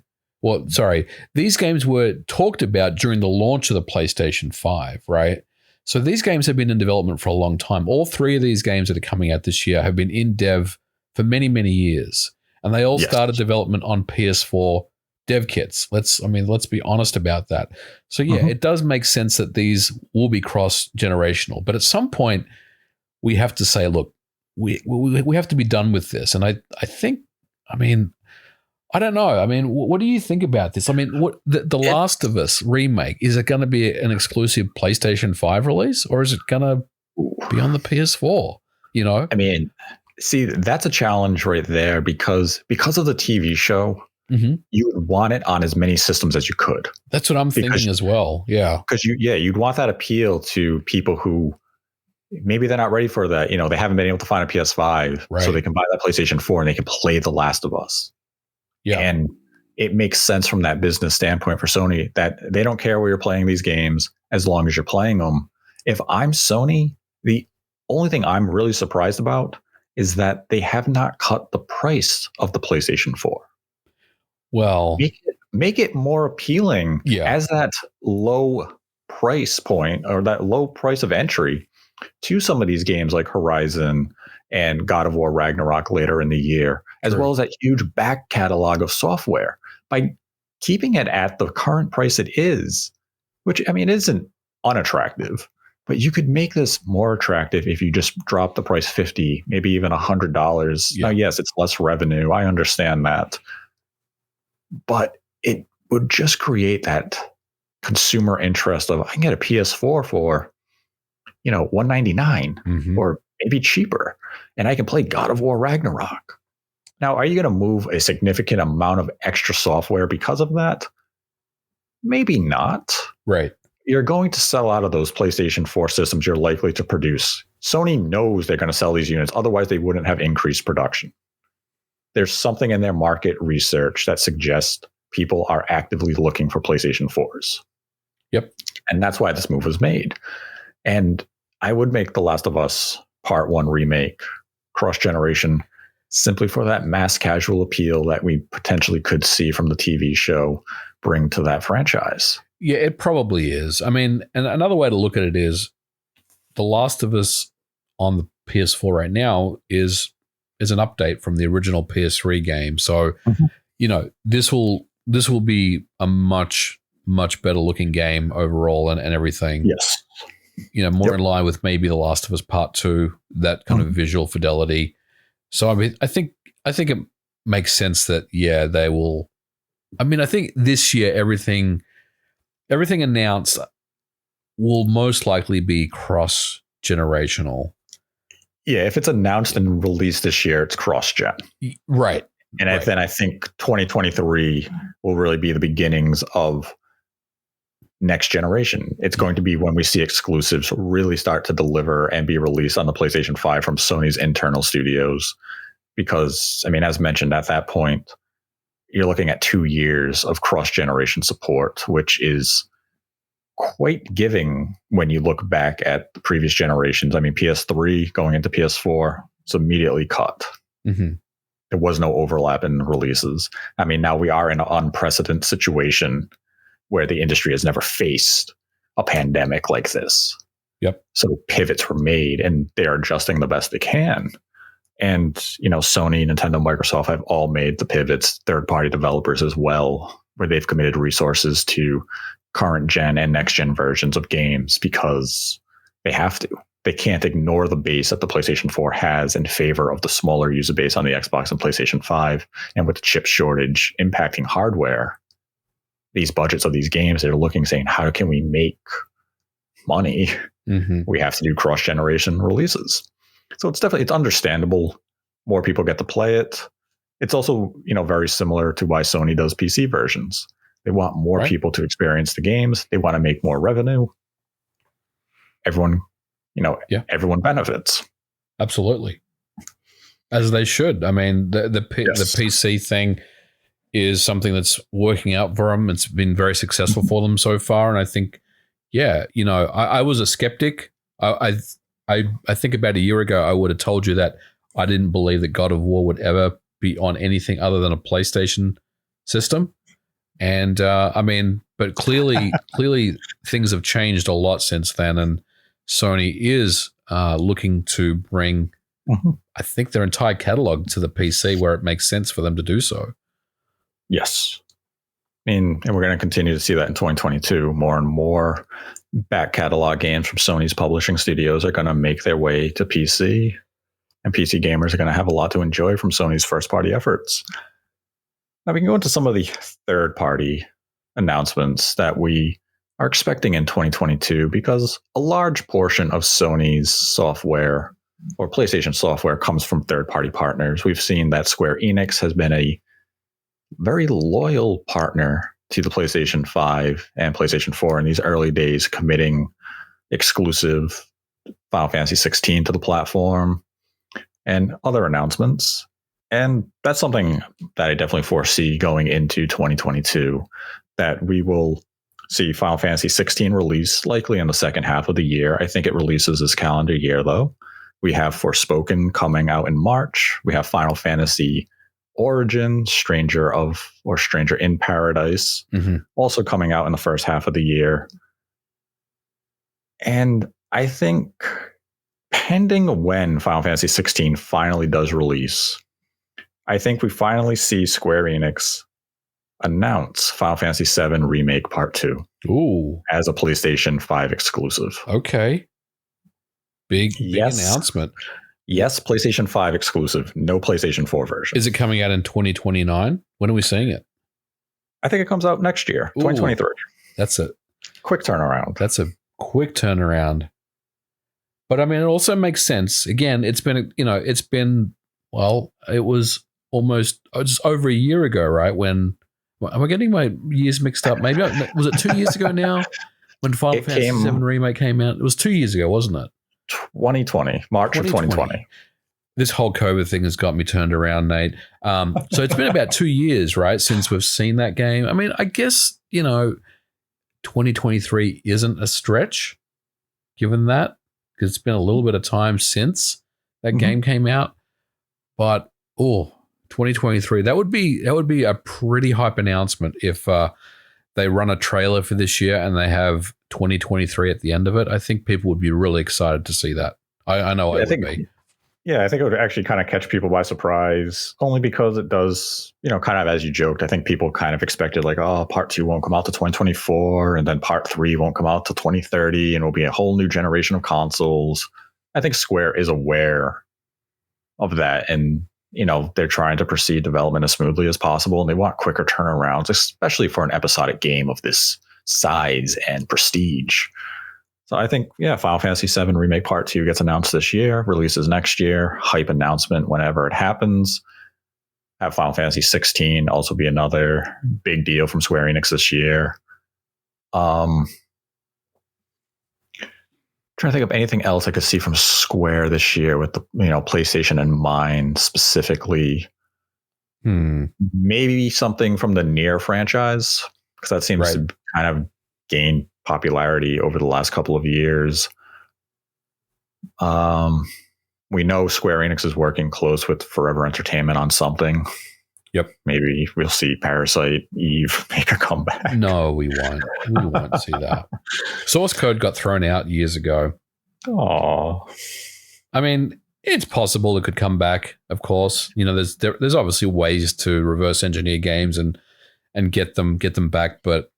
These games were talked about during the launch of the PlayStation 5, right? So these games have been in development for a long time. All three of these games that are coming out this year have been in dev for many, many years. And they all started development on PS4 dev kits. Let's be honest about that. So it does make sense that these will be cross-generational. But at some point, we have to say, look, we have to be done with this. And I think, I don't know. I mean, what do you think about this? I mean, what the Last of Us remake, is it going to be an exclusive PlayStation 5 release, or is it going to be on the PS4? I mean, see, that's a challenge right there because of the TV show, you would want it on as many systems as you could. That's what I'm thinking as well. Yeah. Because you'd want that appeal to people who maybe they're not ready for that. They haven't been able to find a PS5, so they can buy that PlayStation 4 and they can play The Last of Us. Yeah. And it makes sense from that business standpoint for Sony that they don't care where you're playing these games as long as you're playing them. If I'm Sony, the only thing I'm really surprised about is that they have not cut the price of the PlayStation 4. Well, make it more appealing as that low price point or that low price of entry to some of these games like Horizon and God of War Ragnarok later in the year, as well as that huge back catalog of software. By keeping it at the current price it is, which, it isn't unattractive, but you could make this more attractive if you just drop the price $50, maybe even $100. Now, yes, it's less revenue. I understand that. But it would just create that consumer interest of, I can get a PS4 for, $199 or maybe cheaper, and I can play God of War Ragnarok. Now, are you going to move a significant amount of extra software because of that? Maybe not. Right. You're going to sell out of those PlayStation 4 systems you're likely to produce. Sony knows they're going to sell these units. Otherwise, they wouldn't have increased production. There's something in their market research that suggests people are actively looking for PlayStation 4s. Yep. And that's why this move was made. And I would make The Last of Us Part 1 remake cross-generation. simply for that mass casual appeal that we potentially could see from the TV show bring to that franchise. Yeah, it probably is. I mean, and another way to look at it is The Last of Us on the PS4 right now is an update from the original PS3 game. So, this will be a much better looking game overall and everything. Yes. More in line with maybe The Last of Us Part 2, that kind of visual fidelity. So I mean, I think it makes sense that they will. I mean, I think this year everything announced will most likely be cross-generational. Yeah, if it's announced and released this year, it's cross-gen. Right. And then I think 2023 will really be the beginnings of next generation. It's going to be when we see exclusives really start to deliver and be released on the PlayStation 5 from Sony's internal studios. Because, I mean, as mentioned at that point, you're looking at 2 years of cross-generation support, which is quite giving when you look back at the previous generations. I mean, PS3 going into PS4, it's immediately cut. Mm-hmm. There was no overlap in releases. I mean, now we are in an unprecedented situation where the industry has never faced a pandemic like this. Yep. So pivots were made and they are adjusting the best they can. And, Sony, Nintendo, Microsoft have all made the pivots, third-party developers as well, where they've committed resources to current gen and next gen versions of games because they have to. They can't ignore the base that the PlayStation 4 has in favor of the smaller user base on the Xbox and PlayStation 5. And with the chip shortage impacting hardware, these budgets of these games, they're looking, saying, how can we make money? Mm-hmm. We have to do cross-generation releases. So it's understandable. More people get to play it. It's also, very similar to why Sony does PC versions. They want more people to experience the games. They want to make more revenue. Everyone, everyone benefits. Absolutely. As they should. I mean, the PC thing is something that's working out for them. It's been very successful for them so far. And I think, I was a skeptic. I think about a year ago, I would have told you that I didn't believe that God of War would ever be on anything other than a PlayStation system. And but clearly things have changed a lot since then. And Sony is looking to bring, I think, their entire catalog to the PC where it makes sense for them to do so. Yes. I mean, and we're going to continue to see that in 2022. More and more back catalog games from Sony's publishing studios are going to make their way to PC, and PC gamers are going to have a lot to enjoy from Sony's first-party efforts. Now we can go into some of the third-party announcements that we are expecting in 2022, because a large portion of Sony's software or PlayStation software comes from third-party partners. We've seen that Square Enix has been a very loyal partner to the PlayStation 5 and PlayStation 4 in these early days, committing exclusive Final Fantasy 16 to the platform and other announcements. And that's something that I definitely foresee going into 2022, that we will see Final Fantasy 16 release likely in the second half of the year. I think it releases this calendar year, though. We have Forspoken coming out in March. We have Final Fantasy Origin, Stranger in Paradise, also coming out in the first half of the year. And I think, pending when Final Fantasy 16 finally does release, I think we finally see Square Enix announce Final Fantasy 7 Remake Part 2 as a PlayStation 5 exclusive. Okay. Big announcement. Yes, PlayStation 5 exclusive, no PlayStation 4 version. Is it coming out in 2029? When are we seeing it? I think it comes out next year, 2023. That's a quick turnaround. That's a quick turnaround. But I mean, it also makes sense. Again, it was almost just over a year ago, right? When, am I getting my years mixed up? Maybe, was it 2 years ago now when Final Fantasy 7 Remake came out? It was 2 years ago, wasn't it? 2020, March of 2020. This whole COVID thing has got me turned around, Nate. So it's been about 2 years, right, since we've seen that game. I mean, I guess, 2023 isn't a stretch, given that, because it's been a little bit of time since that game came out. But Oh, 2023. That would be a pretty hype announcement if they run a trailer for this year and they have 2023 at the end of it. I think people would be really excited to see that. I know I would be. Yeah, I think it would actually kind of catch people by surprise, only because it does, kind of as you joked. I think people kind of expected like, oh, part 2 won't come out to 2024, and then part 3 won't come out to 2030, and it'll be a whole new generation of consoles. I think Square is aware of that, and they're trying to proceed development as smoothly as possible, and they want quicker turnarounds, especially for an episodic game of this size and prestige. So I think, Final Fantasy VII Remake Part 2 gets announced this year, releases next year, hype announcement whenever it happens. Have Final Fantasy 16 also be another big deal from Square Enix this year. Trying to think of anything else I could see from Square this year with the PlayStation in mind specifically. Maybe something from the Nier franchise, because that seems to kind of gain popularity over the last couple of years. We know Square Enix is working close with Forever Entertainment on something. Yep. Maybe we'll see Parasite Eve make a comeback. No, we won't. We won't see that. Source code got thrown out years ago. Oh. I mean, it's possible it could come back, of course. There's obviously ways to reverse engineer games and get them back, but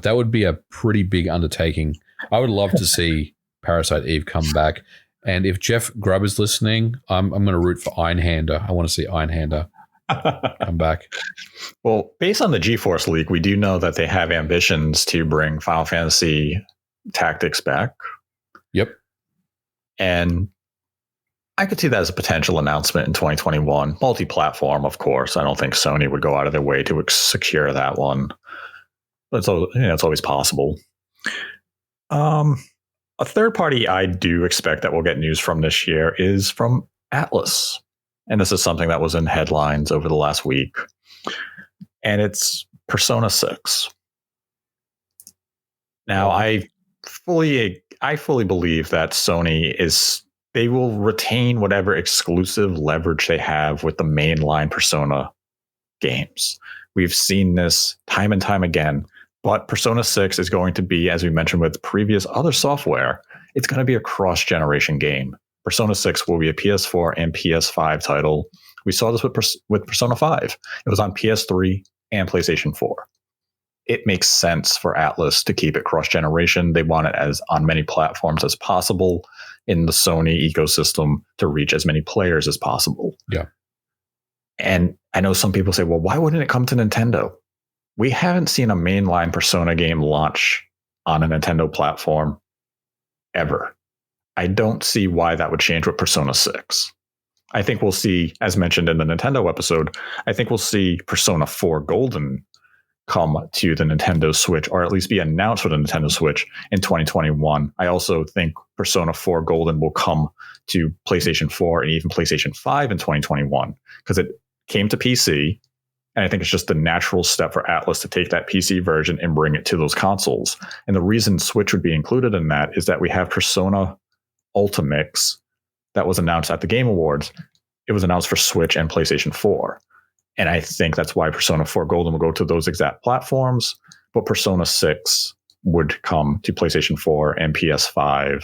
that would be a pretty big undertaking. I would love to see Parasite Eve come back. And if Jeff Grubb is listening, I'm going to root for Einhander. I want to see Einhander come back. Well, based on the GeForce leak, we do know that they have ambitions to bring Final Fantasy Tactics back. Yep. And I could see that as a potential announcement in 2021. Multi-platform, of course. I don't think Sony would go out of their way to secure that one. But it's always possible. A third party I do expect that we'll get news from this year is from Atlas. And this is something that was in headlines over the last week. And it's Persona 6. Now, I fully believe that Sony they will retain whatever exclusive leverage they have with the mainline Persona games. We've seen this time and time again. But Persona 6 is going to be, as we mentioned with previous other software, it's going to be a cross-generation game. Persona 6 will be a PS4 and PS5 title. We saw this with Persona 5. It was on PS3 and PlayStation 4. It makes sense for Atlas to keep it cross-generation. They want it as on many platforms as possible in the Sony ecosystem to reach as many players as possible. Yeah. And I know some people say, well, why wouldn't it come to Nintendo? We haven't seen a mainline Persona game launch on a Nintendo platform ever. I don't see why that would change with Persona 6. I think we'll see, as mentioned in the Nintendo episode, I think we'll see Persona 4 Golden come to the Nintendo Switch, or at least be announced for the Nintendo Switch in 2021. I also think Persona 4 Golden will come to PlayStation 4 and even PlayStation 5 in 2021, because it came to PC. And I think it's just the natural step for Atlas to take that PC version and bring it to those consoles. And the reason Switch would be included in that is that we have Persona Ultimix that was announced at the Game Awards. It was announced for Switch and PlayStation 4. And I think that's why Persona 4 Golden will go to those exact platforms. But Persona 6 would come to PlayStation 4 and PS5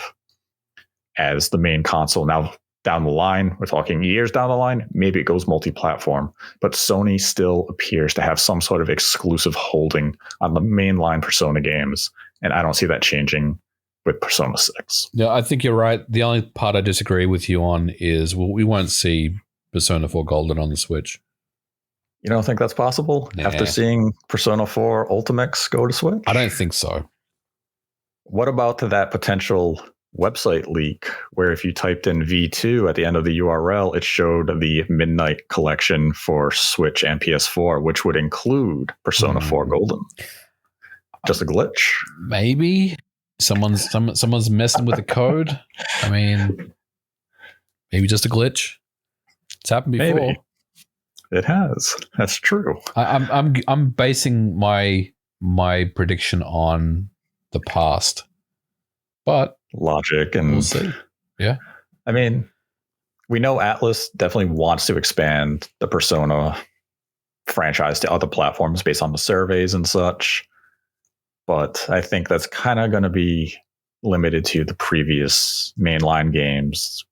as the main console. Now, down the line, we're talking years down the line, maybe it goes multi-platform, but Sony still appears to have some sort of exclusive holding on the mainline Persona games, and I don't see that changing with Persona 6. Yeah, I think you're right. The only part I disagree with you on is we won't see Persona 4 Golden on the Switch. You don't think that's possible after seeing Persona 4 Ultimix go to Switch? I don't think so. What about that potential website leak where if you typed in V2 at the end of the URL, it showed the Midnight Collection for Switch and PS4, which would include Persona 4 Golden? Just a glitch? Maybe. Someone's messing with the code. I mean, maybe just a glitch. It's happened before. Maybe. It has. That's true. I'm basing my prediction on the past, but logic and we'll see. Yeah. I mean, we know Atlas definitely wants to expand the Persona franchise to other platforms based on the surveys and such. But I think that's kind of going to be limited to the previous mainline games.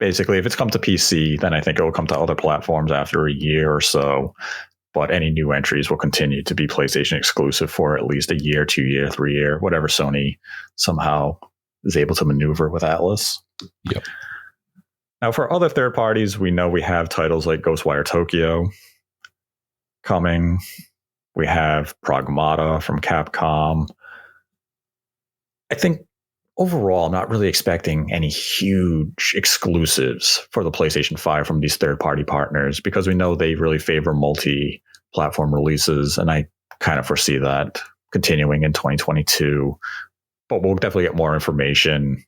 Basically, if it's come to PC, then I think it will come to other platforms after a year or so. But any new entries will continue to be PlayStation exclusive for at least a year, 2 year, 3 year, whatever Sony somehow is able to maneuver with Atlas. Yep. Now, for other third parties, we know we have titles like Ghostwire Tokyo coming. We have Pragmata from Capcom. I think overall, I'm not really expecting any huge exclusives for the PlayStation 5 from these third-party partners because we know they really favor multi-platform releases, and I kind of foresee that continuing in 2022. But we'll definitely get more information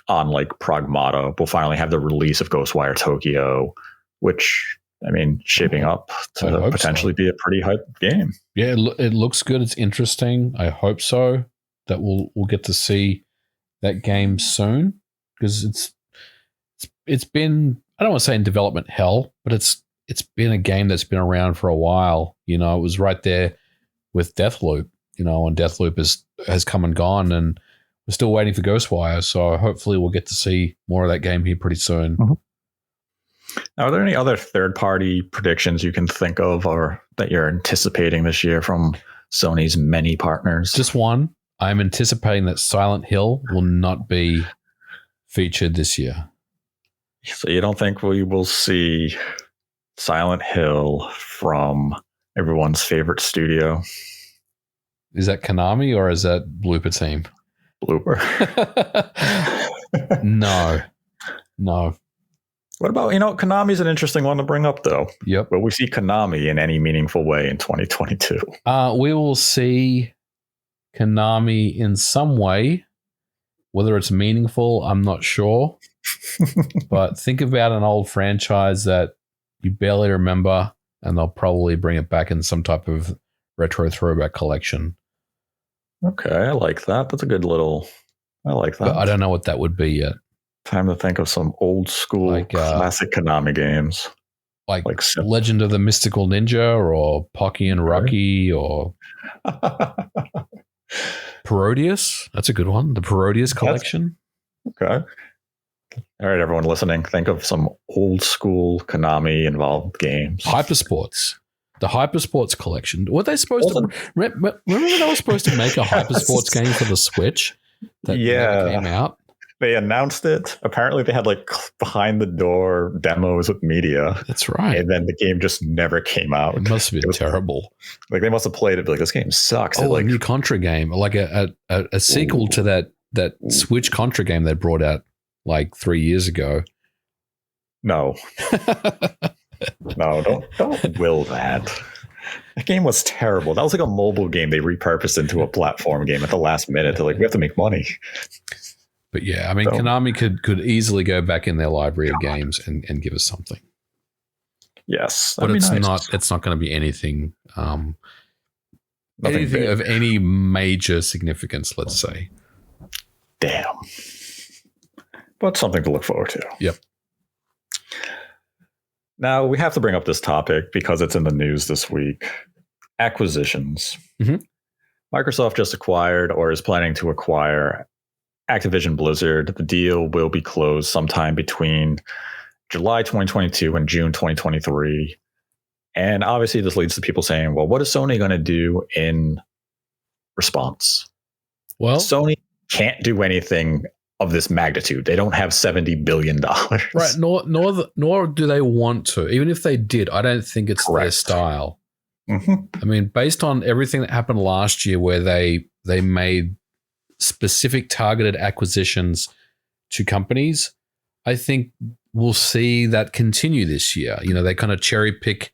on like Pragmata. We'll finally have the release of Ghostwire Tokyo, which, I mean, shaping up to potentially be a pretty hype game. Yeah, it looks good. It's interesting. I hope so that we'll get to see that game soon, because it's been, I don't want to say in development hell, but it's been a game that's been around for a while. You know, it was right there with Deathloop, you know, and Deathloop has come and gone, and we're still waiting for Ghostwire. So hopefully we'll get to see more of that game here pretty soon. Mm-hmm. Now, are there any other third-party predictions you can think of or that you're anticipating this year from Sony's many partners? Just one. I'm anticipating that Silent Hill will not be featured this year. So you don't think we will see Silent Hill from everyone's favorite studio? Is that Konami or is that Blooper Team? Blooper. No. What about, Konami's an interesting one to bring up, though. Yep. But we see Konami in any meaningful way in 2022. We will see Konami in some way. Whether it's meaningful, I'm not sure. But think about an old franchise that you barely remember, and they'll probably bring it back in some type of retro throwback collection. Okay, I like that. That's a good little... I like that. But I don't know what that would be yet. Time to think of some old school classic Konami games. Like Legend of the Mystical Ninja or Pocky and Rocky or Parodius. That's a good one. The Parodius collection. Okay. All right, everyone listening, think of some old school Konami involved games. Hypersports. The Hypersports collection. Were they supposed to... Remember when they were supposed to make a Hypersports game for the Switch that never came out? They announced it. Apparently, they had like behind the door demos with media. That's right. And then the game just never came out. It must have been terrible. Like they must have played it. Like this game sucks. Oh, a new Contra game, like a sequel to that Switch Contra game they brought out like 3 years ago. No, no, don't will that. That game was terrible. That was like a mobile game they repurposed into a platform game at the last minute. They're like, we have to make money. But yeah, I mean, Konami could easily go back in their library of games and give us something. Yes, but it's nice. It's not going to be anything anything of any major significance, let's say. Damn. But something to look forward to. Yep. Now, we have to bring up this topic because it's in the news this week. Acquisitions. Mm-hmm. Microsoft just acquired or is planning to acquire Activision Blizzard. The deal will be closed sometime between July 2022 and June 2023. And obviously this leads to people saying, well, what is Sony going to do in response? Well, Sony can't do anything of this magnitude. They don't have $70 billion. Right. Nor do they want to. Even if they did, I don't think it's their style. Mm-hmm. I mean, based on everything that happened last year where they made specific targeted acquisitions to companies, I think we'll see that continue this year. You know, they kind of cherry pick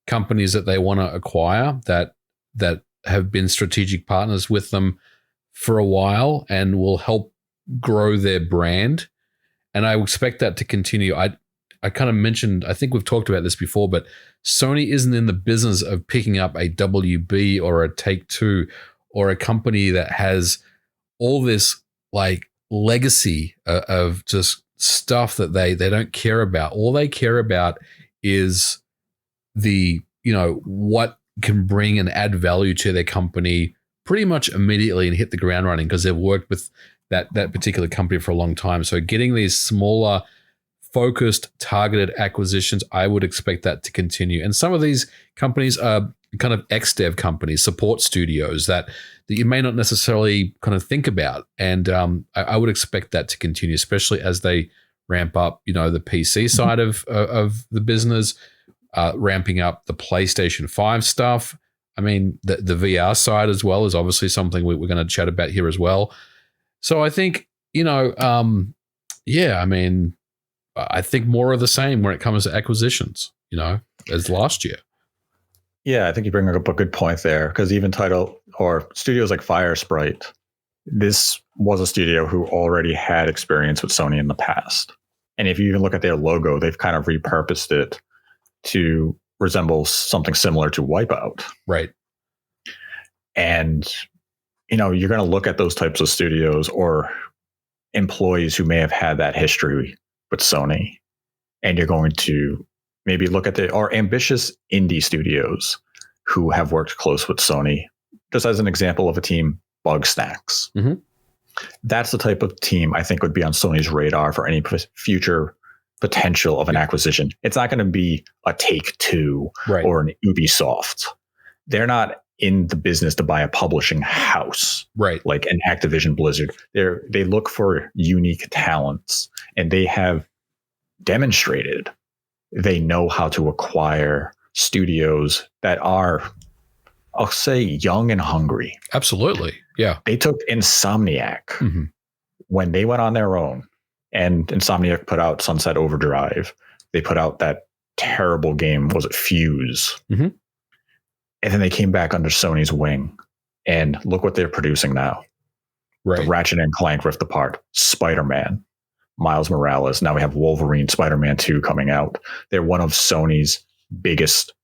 companies that they want to acquire that have been strategic partners with them for a while and will help grow their brand. And I expect that to continue. I kind of mentioned, I think we've talked about this before, but Sony isn't in the business of picking up a WB or a Take-Two or a company that has all this like legacy of just stuff that they don't care about. All they care about is what can bring and add value to their company pretty much immediately and hit the ground running, because they've worked with that particular company for a long time. So getting these smaller, focused, targeted acquisitions, I would expect that to continue. And some of these companies are kind of ex-dev companies, support studios that you may not necessarily kind of think about. And I would expect that to continue, especially as they ramp up, the PC side of the business, ramping up the PlayStation 5 stuff. I mean, the VR side as well is obviously something we're going to chat about here as well. So I think, I think more of the same when it comes to acquisitions, as last year. Yeah, I think you bring up a good point there, because even title or studios like Firesprite, this was a studio who already had experience with Sony in the past. And if you even look at their logo, they've kind of repurposed it to resemble something similar to Wipeout. Right. And, you're going to look at those types of studios or employees who may have had that history with Sony, and you're going to maybe look at or ambitious indie studios who have worked close with Sony. Just as an example of a team, Bugsnax. Mm-hmm. That's the type of team I think would be on Sony's radar for any future potential of an acquisition. It's not going to be a Take-Two or an Ubisoft. They're not in the business to buy a publishing house, right? Like an Activision Blizzard. They look for unique talents, and they have demonstrated they know how to acquire studios that are, I'll say, young and hungry. Absolutely. Yeah. They took Insomniac when they went on their own, and Insomniac put out Sunset Overdrive. They put out that terrible game, was it Fuse? Mm-hmm. And then they came back under Sony's wing, and look what they're producing now. Right. The Ratchet and Clank Rift Apart, Spider-Man, Miles Morales. Now we have Wolverine, Spider-Man 2 coming out. They're one of Sony's biggest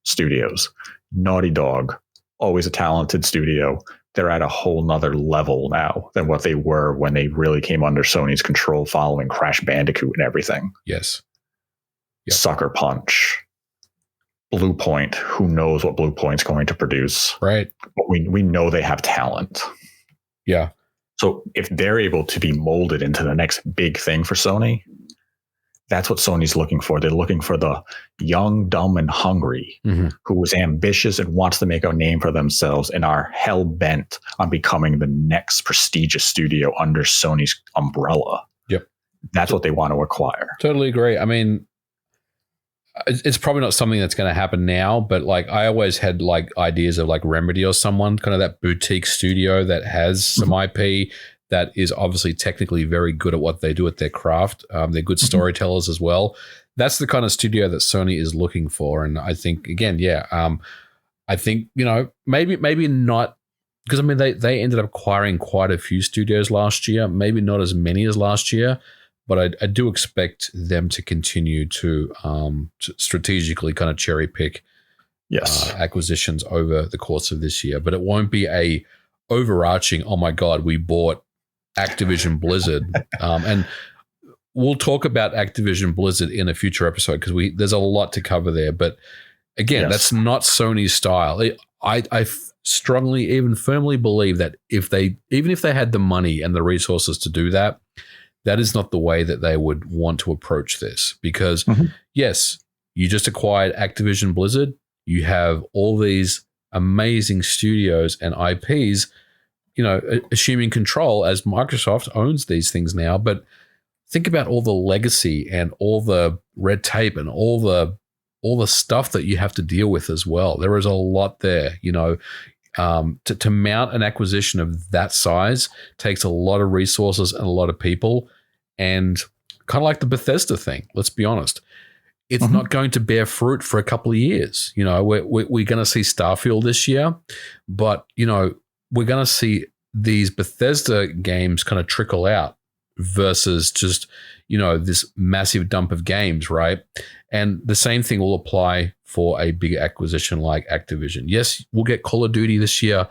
studios. Naughty Dog, always a talented studio. They're at a whole nother level now than what they were when they really came under Sony's control following Crash Bandicoot and everything. Yes. Yep. Sucker Punch. Blue Point, who knows what Blue Point's going to produce. Right. But we know they have talent. Yeah. So if they're able to be molded into the next big thing for Sony, that's what Sony's looking for. They're looking for the young, dumb, and hungry who is ambitious and wants to make a name for themselves and are hell-bent on becoming the next prestigious studio under Sony's umbrella. Yep. That's what they want to acquire. Totally agree. I mean, it's probably not something that's going to happen now, but like I always had like ideas of like Remedy or someone, kind of that boutique studio that has some IP that is obviously technically very good at what they do at their craft. They're good storytellers as well. That's the kind of studio that Sony is looking for. And I think, again, I think, maybe not, because I mean, they ended up acquiring quite a few studios last year, maybe not as many as last year. But I do expect them to continue to strategically kind of cherry pick acquisitions over the course of this year. But it won't be a overarching, oh my God, we bought Activision Blizzard. And we'll talk about Activision Blizzard in a future episode because there's a lot to cover there. But again, that's not Sony's style. I strongly, even firmly believe that even if they had the money and the resources to do that, that is not the way that they would want to approach this because, yes, you just acquired Activision Blizzard. You have all these amazing studios and IPs, assuming control as Microsoft owns these things now. But think about all the legacy and all the red tape and all the stuff that you have to deal with as well. There is a lot there, to mount an acquisition of that size takes a lot of resources and a lot of people, and kind of like the Bethesda thing, let's be honest, it's not going to bear fruit for a couple of years. We're going to see Starfield this year, but we're going to see these Bethesda games kind of trickle out versus just this massive dump of games, right? And the same thing will apply for a big acquisition like Activision. Yes, we'll get Call of Duty this year,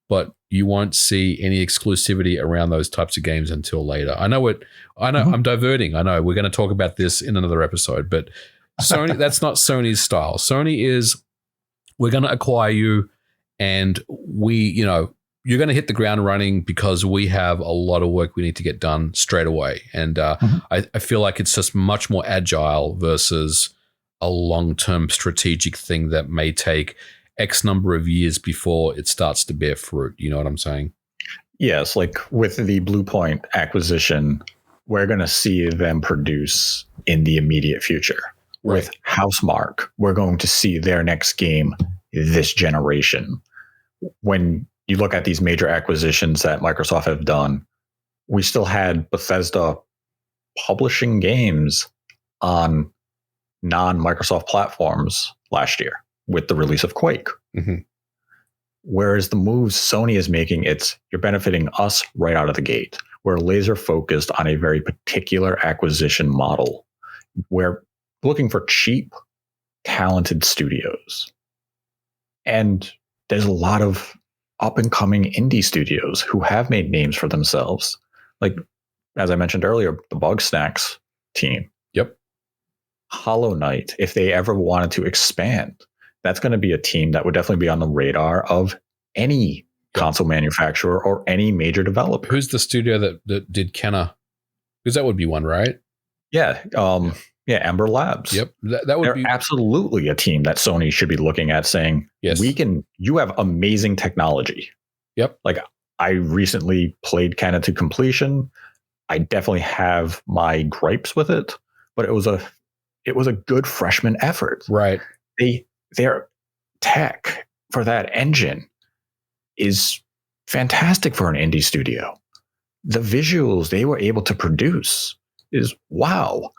but you won't see any exclusivity around those types of games until later. I know I'm diverting. I know we're going to talk about this in another episode, but Sony, that's not Sony's style. Sony is, we're going to acquire you, and you're going to hit the ground running because we have a lot of work we need to get done straight away. And I feel like it's just much more agile versus a long-term strategic thing that may take X number of years before it starts to bear fruit. You know what I'm saying? Yes, like with the Bluepoint acquisition, we're going to see them produce in the immediate future. Right. With Housemarque, we're going to see their next game this generation. When you look at these major acquisitions that Microsoft have done, we still had Bethesda publishing games on non-Microsoft platforms last year with the release of Quake. Mm-hmm. Whereas the moves Sony is making, you're benefiting us right out of the gate. We're laser focused on a very particular acquisition model. We're looking for cheap, talented studios. And there's a lot of up and coming indie studios who have made names for themselves. Like, as I mentioned earlier, the Bugsnax team. Yep. Hollow Knight, if they ever wanted to expand, that's going to be a team that would definitely be on the radar of any console manufacturer or any major developer. Who's the studio that did Kenna? Because that would be one, right? Yeah. Ember Labs. Yep. That would be absolutely a team that Sony should be looking at saying, yes, you have amazing technology. Yep. Like, I recently played Kenna to completion. I definitely have my gripes with it, but it was a good freshman effort. Right. Their tech for that engine is fantastic for an indie studio. The visuals they were able to produce is wow.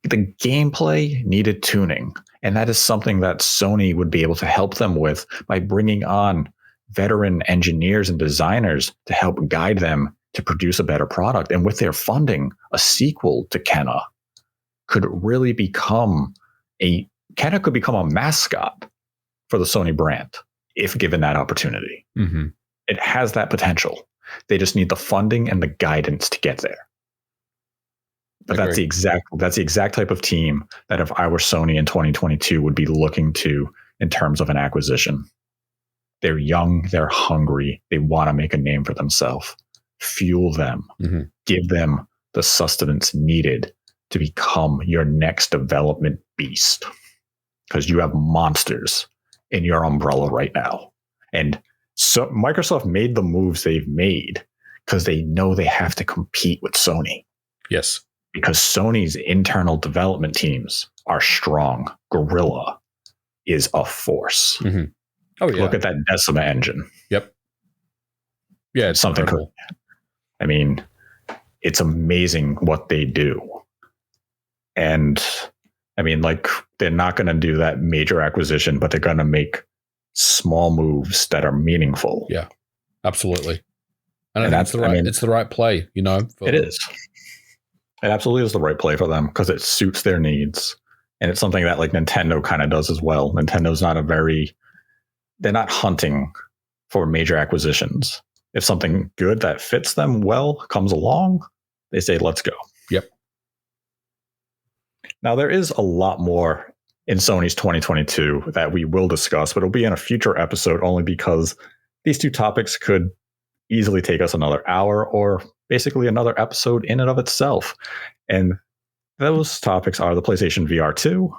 The gameplay needed tuning, and that is something that Sony would be able to help them with by bringing on veteran engineers and designers to help guide them to produce a better product. And with their funding, a sequel to Kenna could really become a mascot for the Sony brand if given that opportunity. Mm-hmm. It has that potential. They just need the funding and the guidance to get there. But that's the exact type of team that if I were Sony in 2022 would be looking to in terms of an acquisition. They're young, they're hungry, they want to make a name for themselves. Fuel them, give them the sustenance needed to become your next development beast. Because you have monsters in your umbrella right now. And so Microsoft made the moves they've made because they know they have to compete with Sony. Yes. Because Sony's internal development teams are strong. Guerrilla is a force. Mm-hmm. Oh, yeah. Look at that Decima engine. Yep. Yeah, it's something incredible. I mean, it's amazing what they do. And I mean, like, they're not going to do that major acquisition, but they're going to make small moves that are meaningful. Yeah, absolutely. And that's it's the right play, It is. It absolutely is the right play for them because it suits their needs. And it's something that like Nintendo kind of does as well. Nintendo's they're not hunting for major acquisitions. If something good that fits them well comes along, they say, let's go. Yep. Now, there is a lot more in Sony's 2022 that we will discuss, but it'll be in a future episode only because these two topics could easily take us another hour or basically another episode in and of itself. And those topics are the PlayStation VR 2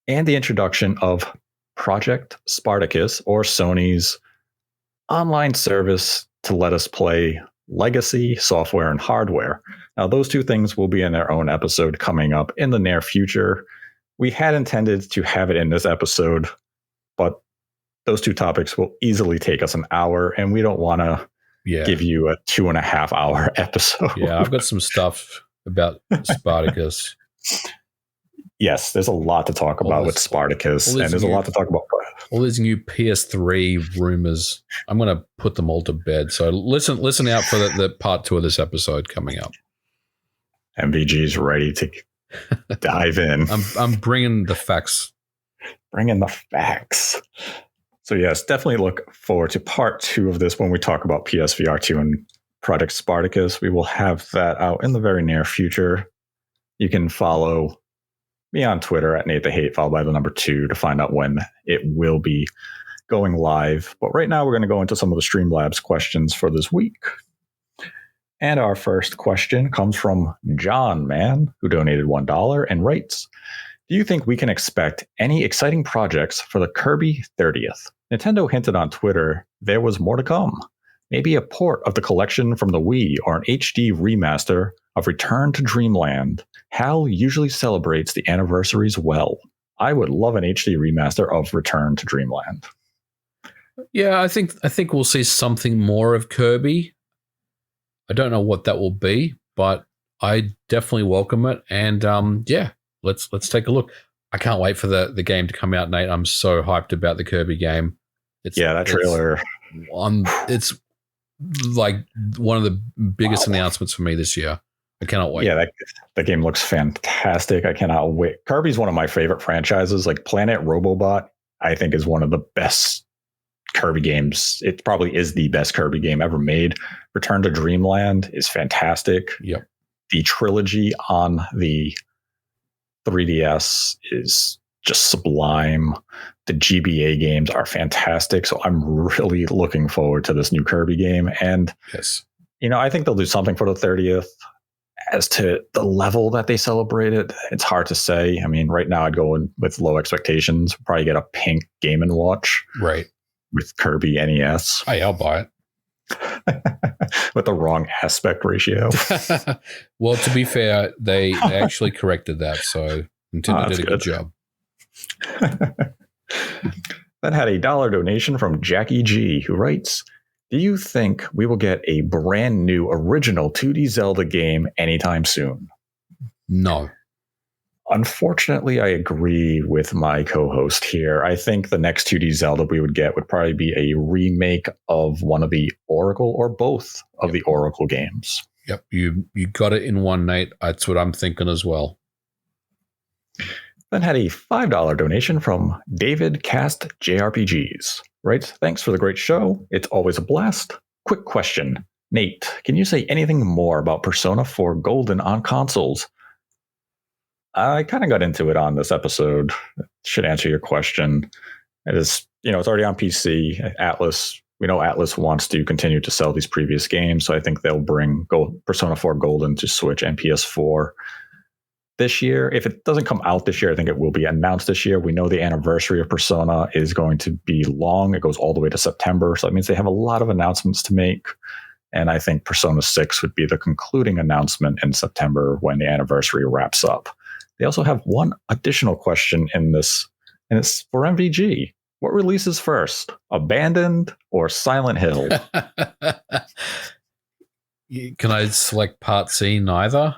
and the introduction of Project Spartacus, or Sony's online service to let us play legacy software and hardware. Now, those two things will be in their own episode coming up in the near future. We had intended to have it in this episode, but those two topics will easily take us an hour, and we don't want to give you a 2.5 hour episode. Yeah, I've got some stuff about Spartacus. Yes, there's a lot to talk about with Spartacus, and there's a lot to talk about. All these new PS3 rumors. I'm going to put them all to bed. So listen out for the part 2 of this episode coming up. MVG is ready to dive in. I'm bringing the facts. Bringing the facts. So yes, definitely look forward to part 2 of this when we talk about PSVR 2 and Project Spartacus. We will have that out in the very near future. You can follow me on Twitter at Nate the Hate, followed by the number 2 to find out when it will be going live. But right now we're going to go into some of the Streamlabs questions for this week. And our first question comes from John Mann, who donated $1 and writes, do you think we can expect any exciting projects for the Kirby 30th? Nintendo hinted on Twitter there was more to come. Maybe a port of the collection from the Wii or an HD remaster of Return to Dreamland. HAL usually celebrates the anniversaries well. I would love an HD remaster of Return to Dreamland. Yeah, I think we'll see something more of Kirby. I don't know what that will be, but I definitely welcome it. And yeah, let's take a look. I can't wait for the game to come out, Nate. I'm so hyped about the Kirby game. That trailer. It's like one of the biggest announcements for me this year. I cannot wait. Yeah, that game looks fantastic. I cannot wait. Kirby's one of my favorite franchises. Like Planet Robobot, I think is one of the best Kirby games. It probably is the best Kirby game ever made. Return to Dreamland is fantastic. Yep. The trilogy on the 3DS is just sublime. The GBA games are fantastic. So I'm really looking forward to this new Kirby game. And, yes, I think they'll do something for the 30th. As to the level that they celebrate it, it's hard to say. I mean, right now I'd go in with low expectations. Probably get a pink Game & Watch. Right. With Kirby NES. Hey, I'll buy it. With the wrong aspect ratio. Well, to be fair, they actually corrected that, so Nintendo did a good job. Then had a $1 donation from Jackie G, who writes, do you think we will get a brand new original 2D Zelda game anytime soon? No. Unfortunately, I agree with my co-host here. I think the next 2D Zelda we would get would probably be a remake of one of the Oracle or both of the Oracle games. Yep, you got it in one, Nate. That's what I'm thinking as well. Then had a $5 donation from David Cast JRPGs. Right? Thanks for the great show. It's always a blast. Quick question. Nate, can you say anything more about Persona 4 Golden on consoles? I kind of got into it on this episode. Should answer your question. It is, it's already on PC. Atlas, we know Atlas wants to continue to sell these previous games, so I think they'll bring Persona 4 Golden to Switch and PS4 this year. If it doesn't come out this year, I think it will be announced this year. We know the anniversary of Persona is going to be long. It goes all the way to September, so that means they have a lot of announcements to make. And I think Persona 6 would be the concluding announcement in September when the anniversary wraps up. They also have one additional question in this, and it's for MVG. What releases first, Abandoned or Silent Hill? Can I select Part C, neither?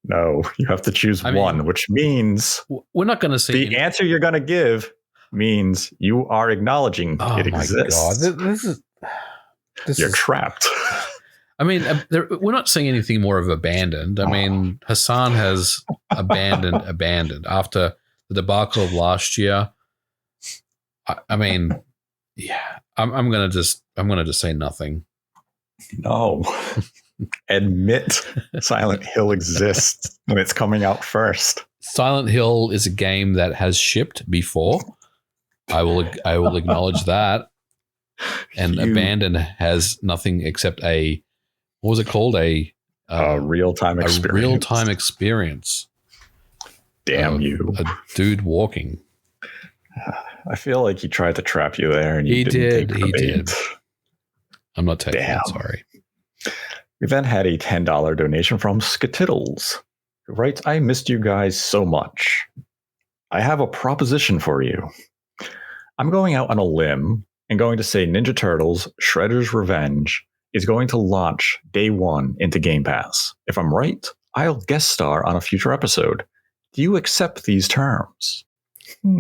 No, you have to choose one, which means we're not going to see the answer you're going to give means you are acknowledging it exists. God. This you're trapped. I mean, we're not seeing anything more of Abandoned. I mean, Hassan has abandoned after the debacle of last year. I mean, yeah, I'm gonna just say nothing. No, admit Silent Hill exists when it's coming out first. Silent Hill is a game that has shipped before. I will acknowledge that. And Abandoned has nothing except a, what was it called? A real-time experience. A real-time experience. Damn you. A dude walking. I feel like he tried to trap you there, and he did. I'm not taking it, sorry. We then had a $10 donation from Skatittles, who writes, I missed you guys so much. I have a proposition for you. I'm going out on a limb and going to say Ninja Turtles Shredder's Revenge is going to launch day one into Game Pass. If I'm right, I'll guest star on a future episode. Do you accept these terms?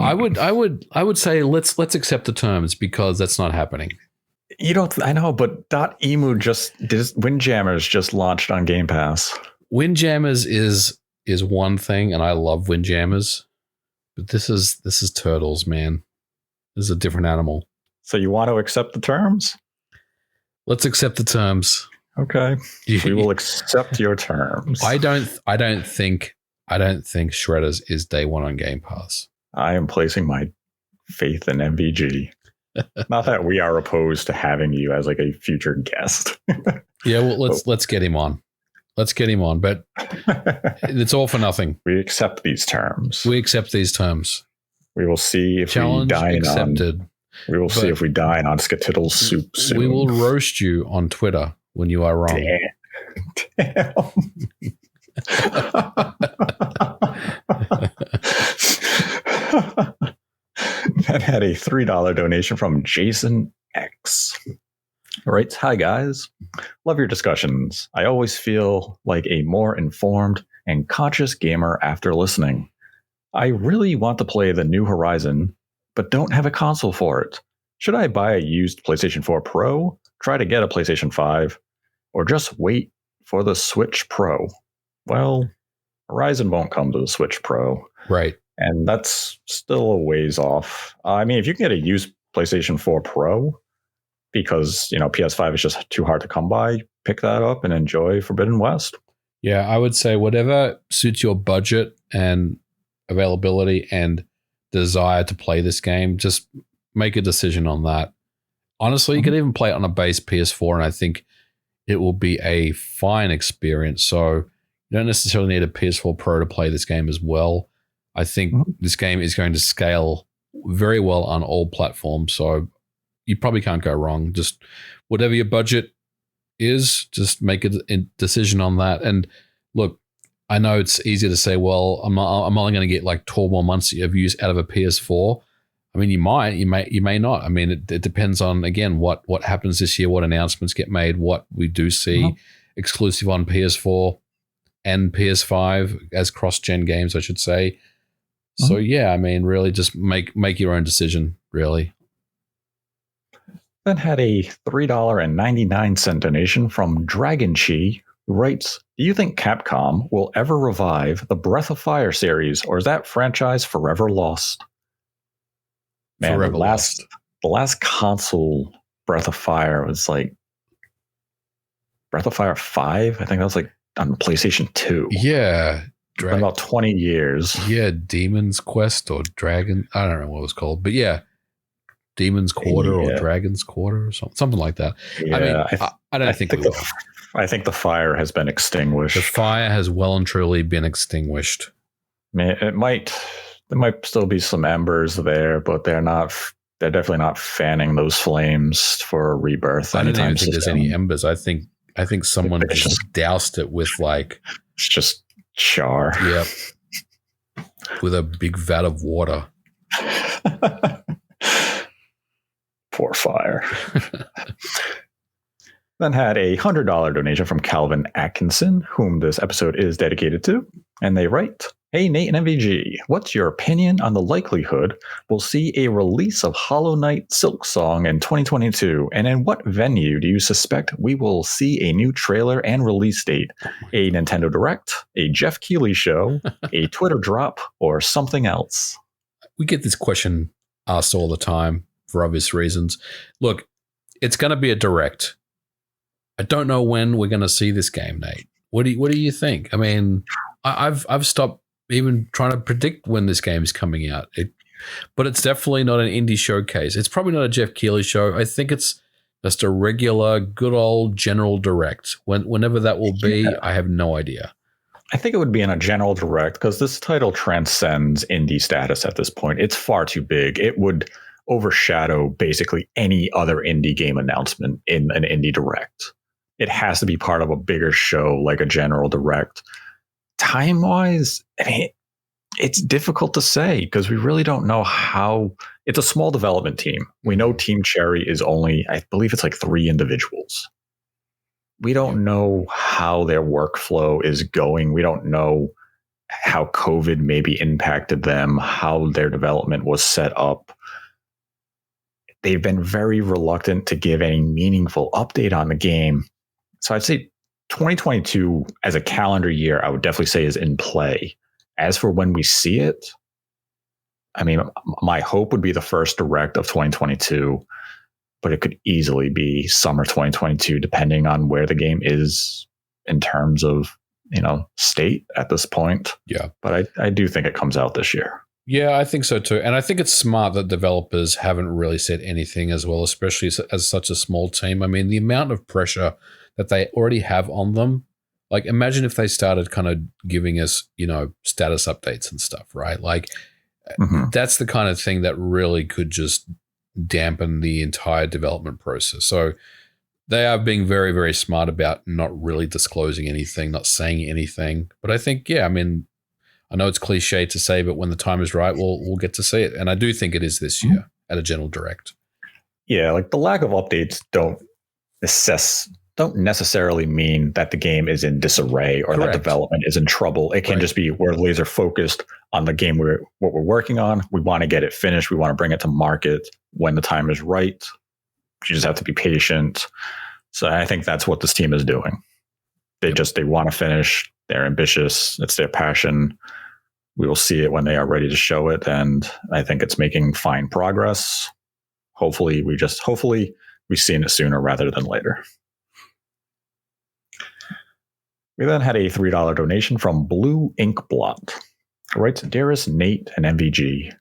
I would say let's accept the terms, because that's not happening. You don't. I know, but .emu Windjammers just launched on Game Pass. Windjammers is one thing, and I love Windjammers, but this is Turtles, man. This is a different animal. So you want to accept the terms? Let's accept the terms. Okay. We will accept your terms. I don't think Shredders is day one on Game Pass. I am placing my faith in MVG. Not that we are opposed to having you as like a future guest. Yeah, well, let's get him on. Let's get him on, but it's all for nothing. We accept these terms. We accept these terms. We will see if Challenge we dine accepted. We will see if we dine on Skittles soup soon. We will roast you on Twitter when you are wrong. Damn. That had a $3 donation from Jason X. All right. Hi, guys. Love your discussions. I always feel like a more informed and conscious gamer after listening. I really want to play the New Horizon, but don't have a console for it. Should I buy a used PlayStation 4 Pro, try to get a PlayStation 5, or just wait for the Switch Pro? Well, Horizon won't come to the Switch Pro. Right. And that's still a ways off. I mean, if you can get a used PlayStation 4 Pro, because, PS5 is just too hard to come by, pick that up and enjoy Forbidden West. Yeah, I would say whatever suits your budget and availability and desire to play this game, just make a decision on that. Honestly, you could even play it on a base PS4, and I think it will be a fine experience. So you don't necessarily need a PS4 Pro to play this game as well. I think this game is going to scale very well on all platforms, so you probably can't go wrong. Just whatever your budget is, just make a decision on that. And look, I know it's easy to say, well, I'm only going to get like 12 more months of use out of a PS4. I mean, you may not. I mean, it depends on, again, what happens this year, what announcements get made, what we do see exclusive on PS4 and PS5 as cross-gen games, I should say. So yeah, I mean, really just make your own decision, really. Then had a $3.99 donation from Dragon Chi, who writes, do you think Capcom will ever revive the Breath of Fire series, or is that franchise forever lost? Man, Forever lost. The last console Breath of Fire was like Breath of Fire 5. I think that was like on PlayStation 2. Yeah. Been about 20 years. Yeah, Demon's Quest or Dragon. I don't know what it was called, but yeah, Demon's Quarter or Dragon's Quarter or something like that. Yeah, I mean, I don't think we will. I think the fire has been extinguished. The fire has well and truly been extinguished. I mean, there might still be some embers there, but they're definitely not fanning those flames for a rebirth. I don't even think there's any embers. I think someone just doused it with like it's just char. Yep. With a big vat of water. Poor fire. Then had a $100 donation from Calvin Atkinson, whom this episode is dedicated to. And they write, hey, Nate and MVG, what's your opinion on the likelihood we'll see a release of Hollow Knight Silksong in 2022? And in what venue do you suspect we will see a new trailer and release date? A Nintendo Direct, a Jeff Keighley show, a Twitter drop, or something else? We get this question asked all the time for obvious reasons. Look, it's going to be a Direct. I don't know when we're going to see this game, Nate. What do you think? I mean, I've stopped even trying to predict when this game is coming out. But it's definitely not an indie showcase. It's probably not a Jeff Keighley show. I think it's just a regular, good old general Direct. Whenever that will be, I have no idea. I think it would be in a general Direct because this title transcends indie status at this point. It's far too big. It would overshadow basically any other indie game announcement in an indie Direct. It has to be part of a bigger show like a general Direct. Time-wise, I mean, it's difficult to say because we really don't know how. It's a small development team. We know Team Cherry is only, I believe it's like 3 individuals. We don't know how their workflow is going. We don't know how COVID maybe impacted them, how their development was set up. They've been very reluctant to give any meaningful update on the game. So I'd say 2022 as a calendar year, I would definitely say is in play. As for when we see it, I mean, my hope would be the first Direct of 2022. but it could easily be summer 2022, depending on where the game is in terms of, state at this point. Yeah. But I do think it comes out this year. Yeah, I think so too. And I think it's smart that developers haven't really said anything as well, especially as such a small team. I mean, the amount of pressure that they already have on them, like imagine if they started kind of giving us, status updates and stuff, right? Like that's the kind of thing that really could just dampen the entire development process. So they are being very, very smart about not really disclosing anything, not saying anything. But I think, I know it's cliche to say, but when the time is right, we'll get to see it. And I do think it is this year at a general direct. Yeah, like the lack of updates don't necessarily mean that the game is in disarray or that development is in trouble. It can just be we're laser focused on the game what we're working on. We want to get it finished. We want to bring it to market when the time is right. You just have to be patient. So I think that's what this team is doing. They want to finish. They're ambitious. It's their passion. We will see it when they are ready to show it. And I think it's making fine progress. Hopefully we've seen it sooner rather than later. We then had a $3 donation from Blue Ink Blot. It writes, Dearest Nate and MVG,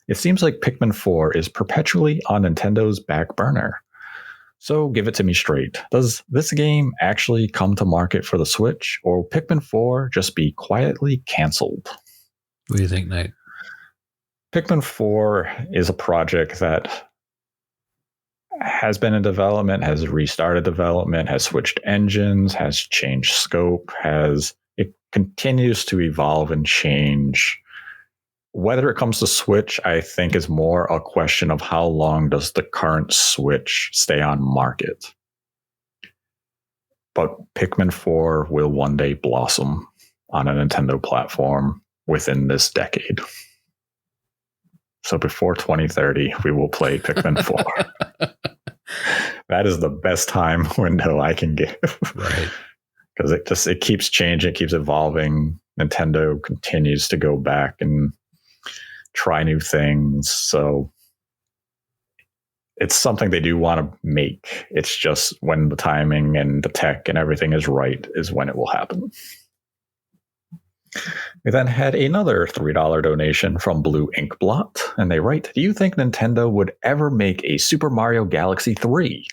it seems like Pikmin 4 is perpetually on Nintendo's back burner. So give it to me straight. Does this game actually come to market for the Switch, or will Pikmin 4 just be quietly canceled? What do you think, Nate? Pikmin 4 is a project that has been in development, has restarted development, has switched engines, has changed scope, it continues to evolve and change. Whether it comes to Switch, I think is more a question of how long does the current Switch stay on market. But Pikmin 4 will one day blossom on a Nintendo platform within this decade. So before 2030, we will play Pikmin 4. That is the best time window I can give. Right. Because it keeps changing, it keeps evolving. Nintendo continues to go back and try new things. So it's something they do want to make. It's just when the timing and the tech and everything is right is when it will happen. We then had another $3 donation from Blue Ink Blot, and they write, do you think Nintendo would ever make a Super Mario Galaxy 3?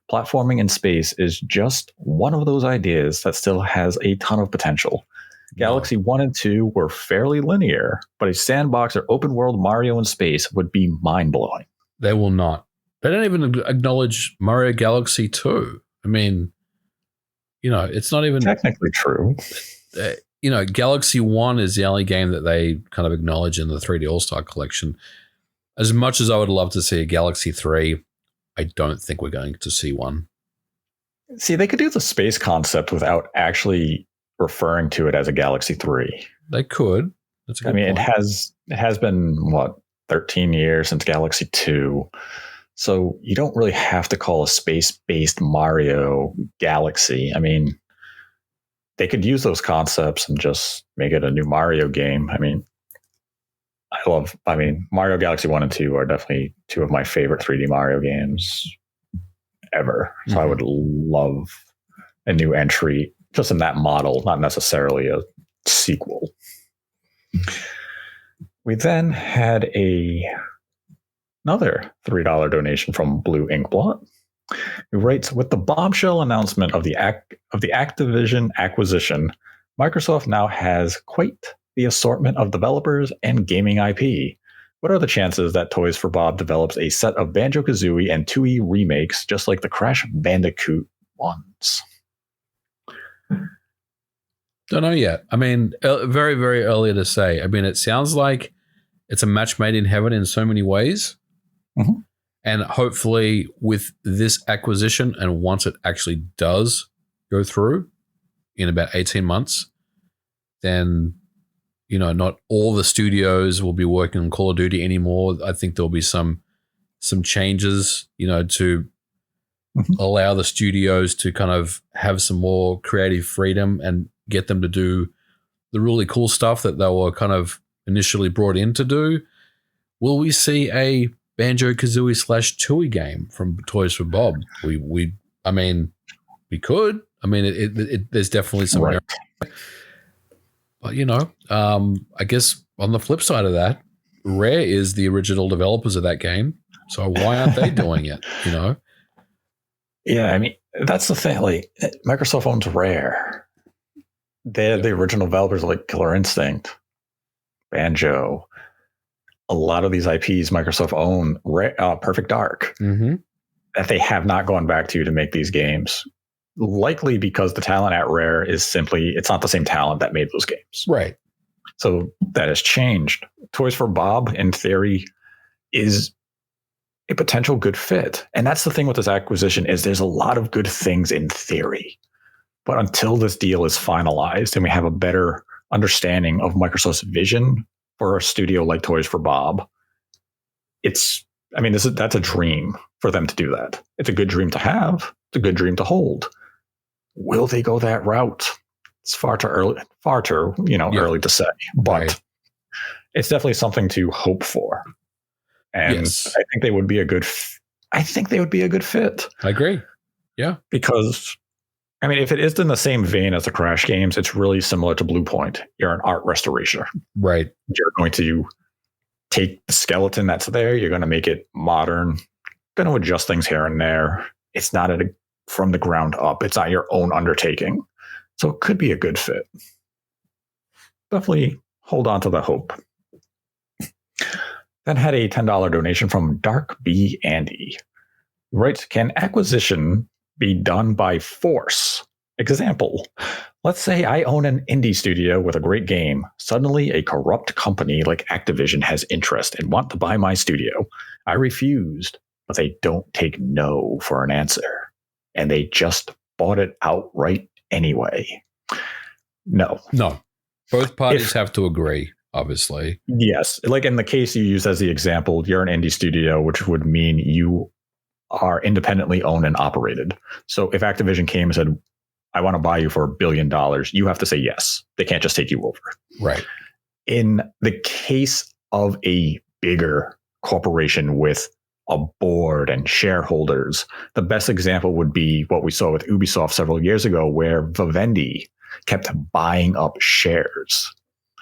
Platforming in space is just one of those ideas that still has a ton of potential. Galaxy 1 and 2 were fairly linear, but a sandbox or open world Mario in space would be mind-blowing. They will not. They don't even acknowledge Mario Galaxy 2. I mean, it's not even... Technically true. Galaxy 1 is the only game that they kind of acknowledge in the 3D All-Star Collection. As much as I would love to see a Galaxy 3, I don't think we're going to see one. See, they could do the space concept without actually referring to it as a Galaxy 3. They could. That's a good point. It has been, 13 years since Galaxy 2. So you don't really have to call a space-based Mario Galaxy. I mean, they could use those concepts and just make it a new Mario game. Mario Galaxy 1 and 2 are definitely two of my favorite 3D Mario games ever. So I would love a new entry just in that model, not necessarily a sequel. We then had another $3 donation from Blue Ink Blot, who writes, with the bombshell announcement of the Activision acquisition, Microsoft now has quite the assortment of developers and gaming IP. What are the chances that Toys for Bob develops a set of Banjo-Kazooie and Tooie remakes just like the Crash Bandicoot ones? Don't know yet. Very, very early to say. It sounds like it's a match made in heaven in so many ways. Mm-hmm. And hopefully with this acquisition, and once it actually does go through in about 18 months, then, not all the studios will be working on Call of Duty anymore. I think there'll be some changes, to allow the studios to kind of have some more creative freedom and get them to do the really cool stuff that they were kind of initially brought in to do. Will we see a Banjo-Kazooie / Tooie game from Toys for Bob. We could. I mean, there's definitely some merit. But, I guess on the flip side of that, Rare is the original developers of that game. So why aren't they doing it, Yeah, I mean, that's the thing. Like, Microsoft owns Rare. They're the original developers like Killer Instinct, Banjo. A lot of these IPs Microsoft own, Perfect Dark, that they have not gone back to make these games. Likely because the talent at Rare is simply, it's not the same talent that made those games. Right. So that has changed. Toys for Bob, in theory, is a potential good fit. And that's the thing with this acquisition is there's a lot of good things in theory. But until this deal is finalized and we have a better understanding of Microsoft's vision for a studio like Toys for Bob, that's a dream for them to do that. It's a good dream to have. It's a good dream to hold. Will they go that route? It's far too early to say, but it's definitely something to hope for. And I think they would be a good fit. I agree. Yeah. Because, I mean, if it is in the same vein as the Crash games, it's really similar to Blue Point. You're an art restorator. Right. You're going to take the skeleton that's there. You're going to make it modern. Going to adjust things here and there. It's not from the ground up. It's not your own undertaking. So it could be a good fit. Definitely hold on to the hope. Then had a $10 donation from Dark B Andy. Right, can acquisition be done by force? Example, let's say I own an indie studio with a great game. Suddenly a corrupt company like Activision has interest and want to buy my studio. I refused, but they don't take no for an answer. And they just bought it outright anyway. No. Both parties have to agree, obviously. Yes. Like in the case you use as the example, you're an indie studio, which would mean you are independently owned and operated. So if Activision came and said, I want to buy you for $1 billion, you have to say yes. They can't just take you over. Right. In the case of a bigger corporation with a board and shareholders, the best example would be what we saw with Ubisoft several years ago, where Vivendi kept buying up shares.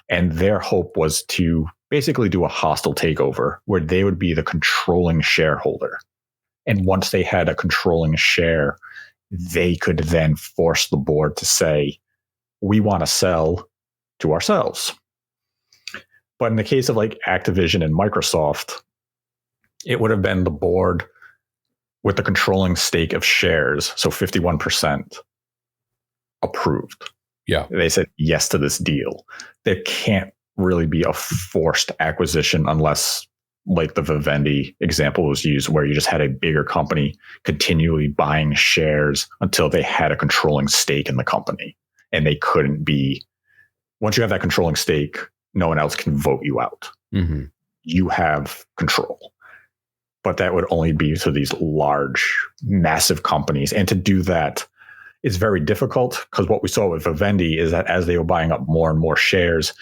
And their hope was to basically do a hostile takeover where they would be the controlling shareholder. And once they had a controlling share, they could then force the board to say, we want to sell to ourselves. But in the case of like Activision and Microsoft, it would have been the board with the controlling stake of shares, so 51%, approved. Yeah. They said yes to this deal. There can't really be a forced acquisition unless, like the Vivendi example was used, where you just had a bigger company continually buying shares until they had a controlling stake in the company. And they couldn't be, once you have that controlling stake, no one else can vote you out. Mm-hmm. You have control. But that would only be to these large, massive companies. And to do that is very difficult, because what we saw with Vivendi is that as they were buying up more and more shares,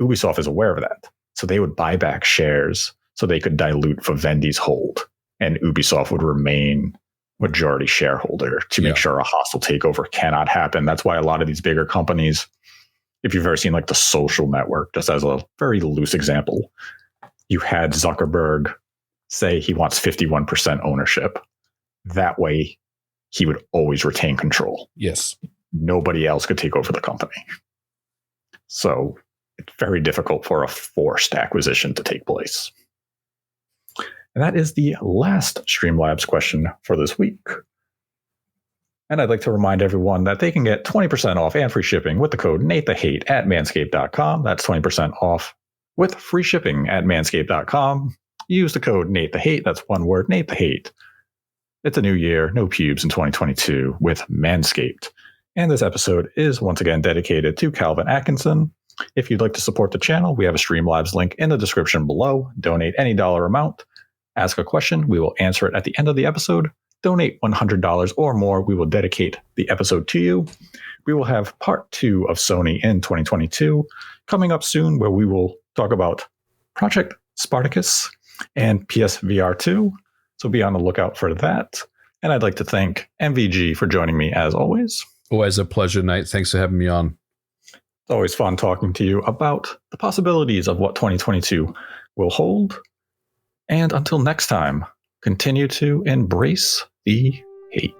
Ubisoft is aware of that. So they would buy back shares so they could dilute Vivendi's hold, and Ubisoft would remain majority shareholder to make sure a hostile takeover cannot happen. That's why a lot of these bigger companies, if you've ever seen like the Social Network, just as a very loose example, you had Zuckerberg say he wants 51% ownership. That way, he would always retain control. Yes. Nobody else could take over the company. So it's very difficult for a forced acquisition to take place. And that is the last Streamlabs question for this week. And I'd like to remind everyone that they can get 20% off and free shipping with the code NateTheHate at manscaped.com. That's 20% off with free shipping at manscaped.com. Use the code NateTheHate. That's one word, NateTheHate. It's a new year, no pubes in 2022 with Manscaped. And this episode is once again dedicated to Calvin Atkinson. If you'd like to support the channel, we have a Streamlabs link in the description below. Donate any dollar amount. Ask a question. We will answer it at the end of the episode. Donate $100 or more. We will dedicate the episode to you. We will have part 2 of Sony in 2022 coming up soon, where we will talk about Project Spartacus and PSVR 2. So be on the lookout for that. And I'd like to thank MVG for joining me as always. Always a pleasure, Nate. Thanks for having me on. It's always fun talking to you about the possibilities of what 2022 will hold. And until next time, continue to embrace the hate.